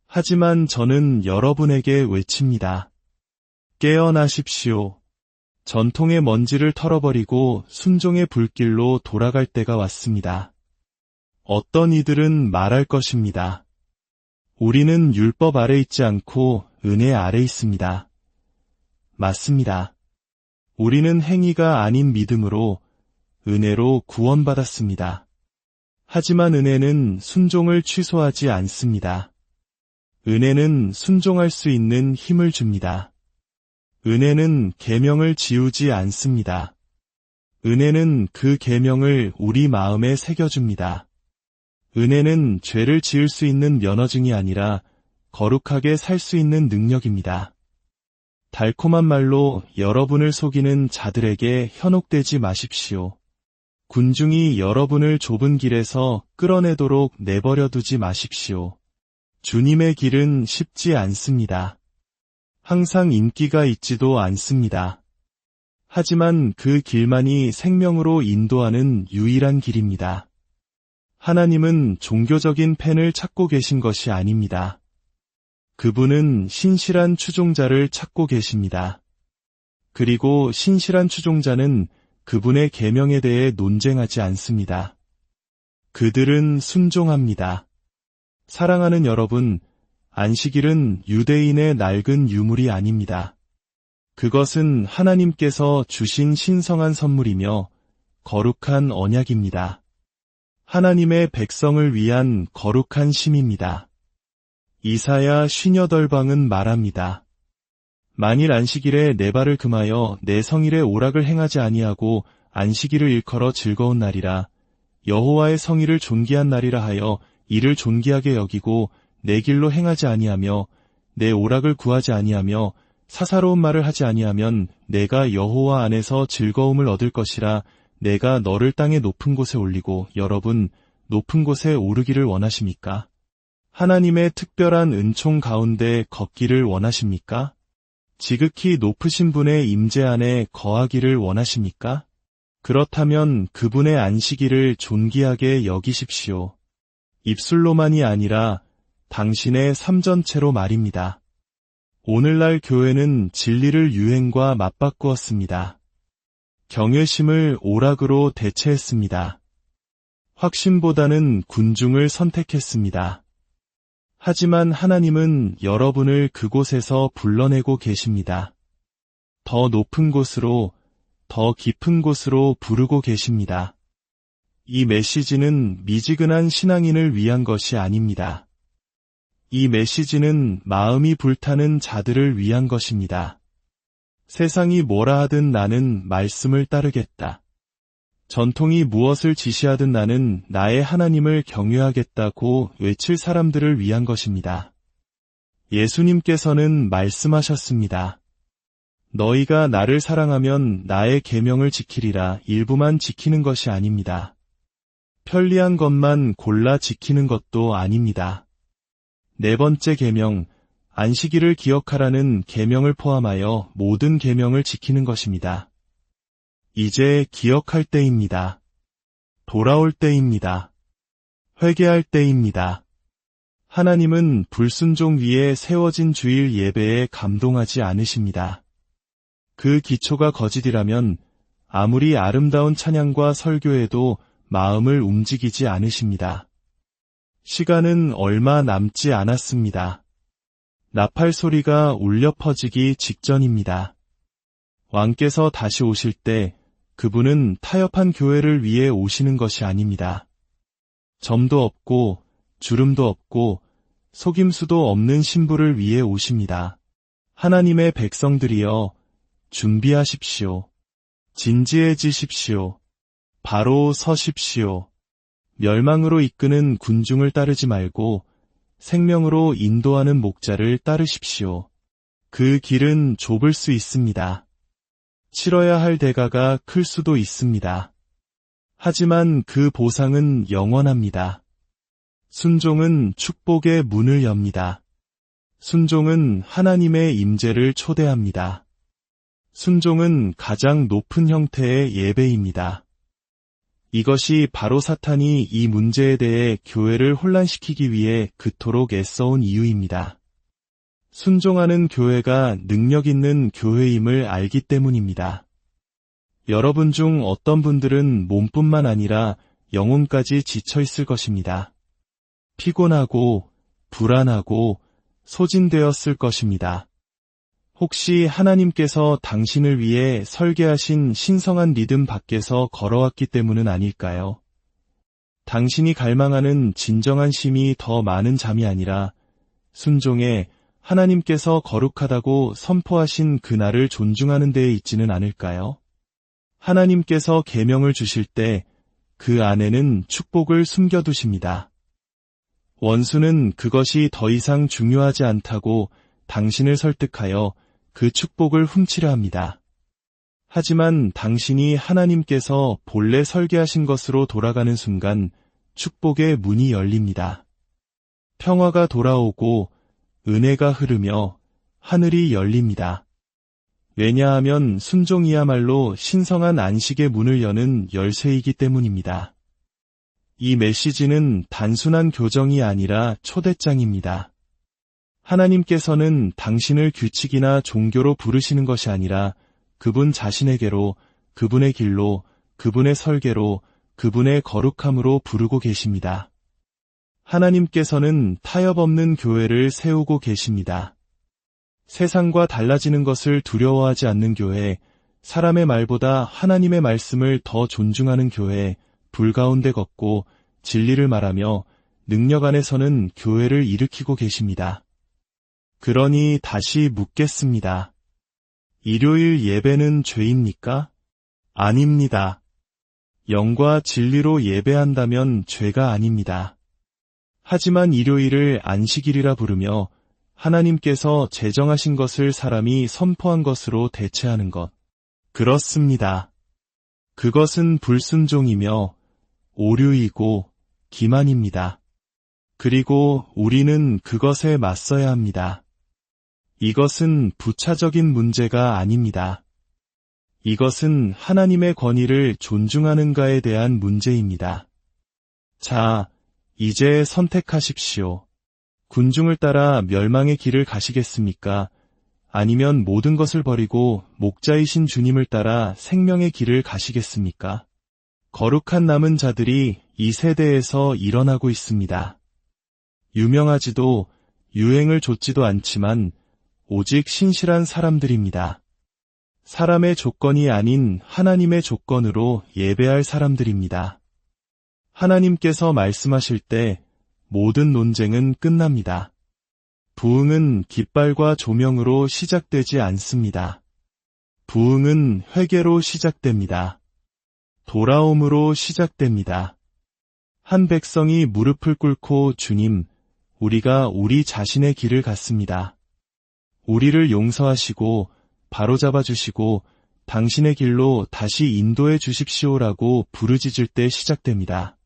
하지만 저는 여러분에게 외칩니다. 깨어나십시오. 전통의 먼지를 털어버리고 순종의 불길로 돌아갈 때가 왔습니다. 어떤 이들은 말할 것입니다. 우리는 율법 아래 있지 않고 은혜 아래 있습니다. 맞습니다. 우리는 행위가 아닌 믿음으로 은혜로 구원받았습니다. 하지만 은혜는 순종을 취소하지 않습니다. 은혜는 순종할 수 있는 힘을 줍니다. 은혜는 계명을 지우지 않습니다. 은혜는 그 계명을 우리 마음에 새겨줍니다. 은혜는 죄를 지을 수 있는 면허증이 아니라 거룩하게 살 수 있는 능력입니다. 달콤한 말로 여러분을 속이는 자들에게 현혹되지 마십시오. 군중이 여러분을 좁은 길에서 끌어내도록 내버려 두지 마십시오. 주님의 길은 쉽지 않습니다. 항상 인기가 있지도 않습니다. 하지만 그 길만이 생명으로 인도하는 유일한 길입니다. 하나님은 종교적인 펜을 찾고 계신 것이 아닙니다. 그분은 신실한 추종자를 찾고 계십니다. 그리고 신실한 추종자는 그분의 계명에 대해 논쟁하지 않습니다. 그들은 순종합니다. 사랑하는 여러분, 안식일은 유대인의 낡은 유물이 아닙니다. 그것은 하나님께서 주신 신성한 선물이며 거룩한 언약입니다. 하나님의 백성을 위한 거룩한 심입니다. 이사야 58방은 말합니다. 만일 안식일에 내 발을 금하여 내 성일의 오락을 행하지 아니하고 안식일을 일컬어 즐거운 날이라 여호와의 성일을 존귀한 날이라 하여 이를 존귀하게 여기고 내 길로 행하지 아니하며 내 오락을 구하지 아니하며 사사로운 말을 하지 아니하면 내가 여호와 안에서 즐거움을 얻을 것이라. 내가 너를 땅의 높은 곳에 올리고. 여러분, 높은 곳에 오르기를 원하십니까? 하나님의 특별한 은총 가운데 걷기를 원하십니까? 지극히 높으신 분의 임재 안에 거하기를 원하십니까? 그렇다면 그분의 안식일을 존귀하게 여기십시오. 입술로만이 아니라 당신의 삶 전체로 말입니다. 오늘날 교회는 진리를 유행과 맞바꾸었습니다. 경외심을 오락으로 대체했습니다. 확신보다는 군중을 선택했습니다. 하지만 하나님은 여러분을 그곳에서 불러내고 계십니다. 더 높은 곳으로, 더 깊은 곳으로 부르고 계십니다. 이 메시지는 미지근한 신앙인을 위한 것이 아닙니다. 이 메시지는 마음이 불타는 자들을 위한 것입니다. 세상이 뭐라 하든 나는 말씀을 따르겠다. 전통이 무엇을 지시하든 나는 나의 하나님을 경외하겠다고 외칠 사람들을 위한 것입니다. 예수님께서는 말씀하셨습니다. 너희가 나를 사랑하면 나의 계명을 지키리라. 일부만 지키는 것이 아닙니다. 편리한 것만 골라 지키는 것도 아닙니다. 네 번째 계명, 안식일을 기억하라는 계명을 포함하여 모든 계명을 지키는 것입니다. 이제 기억할 때입니다. 돌아올 때입니다. 회개할 때입니다. 하나님은 불순종 위에 세워진 주일 예배에 감동하지 않으십니다. 그 기초가 거짓이라면 아무리 아름다운 찬양과 설교에도 마음을 움직이지 않으십니다. 시간은 얼마 남지 않았습니다. 나팔 소리가 울려 퍼지기 직전입니다. 왕께서 다시 오실 때 그분은 타협한 교회를 위해 오시는 것이 아닙니다. 점도 없고 주름도 없고 속임수도 없는 신부를 위해 오십니다. 하나님의 백성들이여, 준비하십시오. 진지해지십시오. 바로 서십시오. 멸망으로 이끄는 군중을 따르지 말고 생명으로 인도하는 목자를 따르십시오. 그 길은 좁을 수 있습니다. 치러야 할 대가가 클 수도 있습니다. 하지만 그 보상은 영원합니다. 순종은 축복의 문을 엽니다. 순종은 하나님의 임재를 초대합니다. 순종은 가장 높은 형태의 예배입니다. 이것이 바로 사탄이 이 문제에 대해 교회를 혼란시키기 위해 그토록 애써온 이유입니다. 순종하는 교회가 능력 있는 교회임을 알기 때문입니다. 여러분 중 어떤 분들은 몸뿐만 아니라 영혼까지 지쳐 있을 것입니다. 피곤하고 불안하고 소진되었을 것입니다. 혹시 하나님께서 당신을 위해 설계하신 신성한 리듬 밖에서 걸어왔기 때문은 아닐까요? 당신이 갈망하는 진정한 쉼이 더 많은 잠이 아니라 순종에 하나님께서 거룩하다고 선포하신 그날을 존중하는 데에 있지는 않을까요? 하나님께서 계명을 주실 때 그 안에는 축복을 숨겨두십니다. 원수는 그것이 더 이상 중요하지 않다고 당신을 설득하여 그 축복을 훔치려 합니다. 하지만 당신이 하나님께서 본래 설계하신 것으로 돌아가는 순간 축복의 문이 열립니다. 평화가 돌아오고 은혜가 흐르며 하늘이 열립니다. 왜냐하면 순종이야말로 신성한 안식의 문을 여는 열쇠이기 때문입니다. 이 메시지는 단순한 교정이 아니라 초대장입니다. 하나님께서는 당신을 규칙이나 종교로 부르시는 것이 아니라 그분 자신에게로, 그분의 길로, 그분의 설계로, 그분의 거룩함으로 부르고 계십니다. 하나님께서는 타협 없는 교회를 세우고 계십니다. 세상과 달라지는 것을 두려워하지 않는 교회, 사람의 말보다 하나님의 말씀을 더 존중하는 교회, 불 가운데 걷고 진리를 말하며 능력 안에서는 교회를 일으키고 계십니다. 그러니 다시 묻겠습니다. 일요일 예배는 죄입니까? 아닙니다. 영과 진리로 예배한다면 죄가 아닙니다. 하지만 일요일을 안식일이라 부르며 하나님께서 제정하신 것을 사람이 선포한 것으로 대체하는 것. 그렇습니다. 그것은 불순종이며 오류이고 기만입니다. 그리고 우리는 그것에 맞서야 합니다. 이것은 부차적인 문제가 아닙니다. 이것은 하나님의 권위를 존중하는가에 대한 문제입니다. 자, 이제 선택하십시오. 군중을 따라 멸망의 길을 가시겠습니까? 아니면 모든 것을 버리고 목자이신 주님을 따라 생명의 길을 가시겠습니까? 거룩한 남은 자들이 이 세대에서 일어나고 있습니다. 유명하지도 유행을 좇지도 않지만 오직 신실한 사람들입니다. 사람의 조건이 아닌 하나님의 조건으로 예배할 사람들입니다. 하나님께서 말씀하실 때 모든 논쟁은 끝납니다. 부흥은 깃발과 조명으로 시작되지 않습니다. 부흥은 회개로 시작됩니다. 돌아옴으로 시작됩니다. 한 백성이 무릎을 꿇고 주님, 우리가 우리 자신의 길을 갔습니다. 우리를 용서하시고 바로잡아 주시고 당신의 길로 다시 인도해 주십시오라고 부르짖을 때 시작됩니다.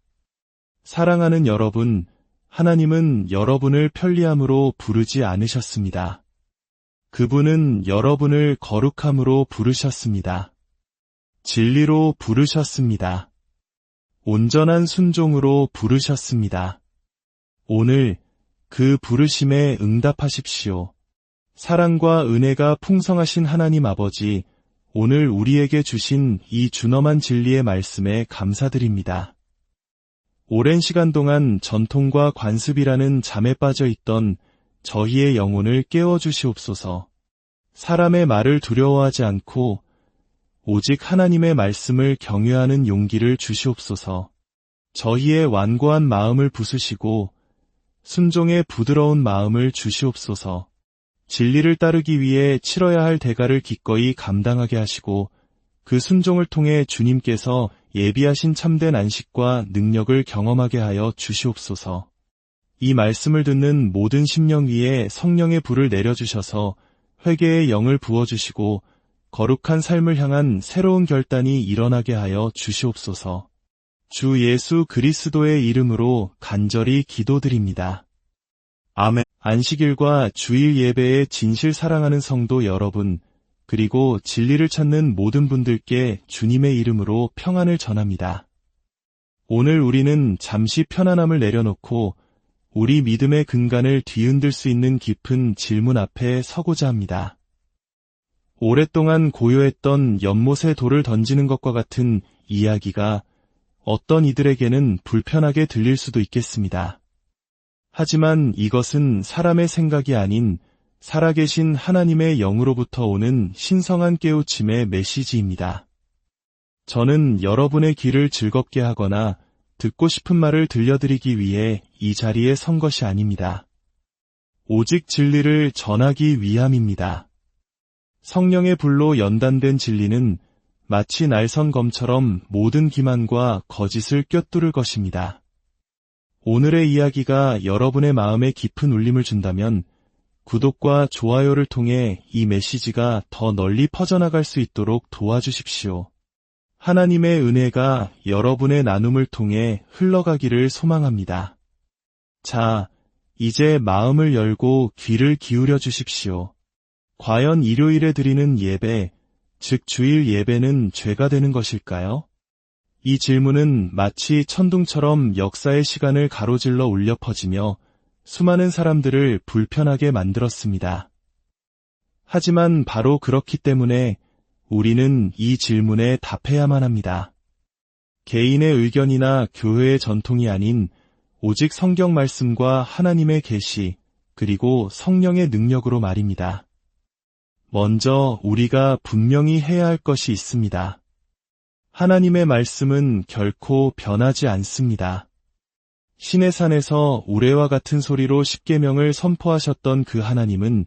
사랑하는 여러분, 하나님은 여러분을 편리함으로 부르지 않으셨습니다. 그분은 여러분을 거룩함으로 부르셨습니다. 진리로 부르셨습니다. 온전한 순종으로 부르셨습니다. 오늘 그 부르심에 응답하십시오. 사랑과 은혜가 풍성하신 하나님 아버지, 오늘 우리에게 주신 이 준엄한 진리의 말씀에 감사드립니다. 오랜 시간 동안 전통과 관습이라는 잠에 빠져 있던 저희의 영혼을 깨워주시옵소서. 사람의 말을 두려워하지 않고 오직 하나님의 말씀을 경외하는 용기를 주시옵소서. 저희의 완고한 마음을 부수시고 순종의 부드러운 마음을 주시옵소서. 진리를 따르기 위해 치러야 할 대가를 기꺼이 감당하게 하시고 그 순종을 통해 주님께서 예비하신 참된 안식과 능력을 경험하게 하여 주시옵소서. 이 말씀을 듣는 모든 심령 위에 성령의 불을 내려주셔서 회개의 영을 부어주시고 거룩한 삶을 향한 새로운 결단이 일어나게 하여 주시옵소서. 주 예수 그리스도의 이름으로 간절히 기도드립니다. 아멘. 안식일과 주일 예배에 진실 사랑하는 성도 여러분, 그리고 진리를 찾는 모든 분들께 주님의 이름으로 평안을 전합니다. 오늘 우리는 잠시 편안함을 내려놓고 우리 믿음의 근간을 뒤흔들 수 있는 깊은 질문 앞에 서고자 합니다. 오랫동안 고요했던 연못에 돌을 던지는 것과 같은 이야기가 어떤 이들에게는 불편하게 들릴 수도 있겠습니다. 하지만 이것은 사람의 생각이 아닌 살아계신 하나님의 영으로부터 오는 신성한 깨우침의 메시지입니다. 저는 여러분의 귀를 즐겁게 하거나 듣고 싶은 말을 들려드리기 위해 이 자리에 선 것이 아닙니다. 오직 진리를 전하기 위함입니다. 성령의 불로 연단된 진리는 마치 날선 검처럼 모든 기만과 거짓을 꿰뚫을 것입니다. 오늘의 이야기가 여러분의 마음에 깊은 울림을 준다면 구독과 좋아요를 통해 이 메시지가 더 널리 퍼져나갈 수 있도록 도와주십시오. 하나님의 은혜가 여러분의 나눔을 통해 흘러가기를 소망합니다. 자, 이제 마음을 열고 귀를 기울여 주십시오. 과연 일요일에 드리는 예배, 즉 주일 예배는 죄가 되는 것일까요? 이 질문은 마치 천둥처럼 역사의 시간을 가로질러 울려 퍼지며 수많은 사람들을 불편하게 만들었습니다. 하지만 바로 그렇기 때문에 우리는 이 질문에 답해야만 합니다. 개인의 의견이나 교회의 전통이 아닌 오직 성경 말씀과 하나님의 계시, 그리고 성령의 능력으로 말입니다. 먼저 우리가 분명히 해야 할 것이 있습니다. 하나님의 말씀은 결코 변하지 않습니다. 시내산에서 우레와 같은 소리로 십계명을 선포하셨던 그 하나님은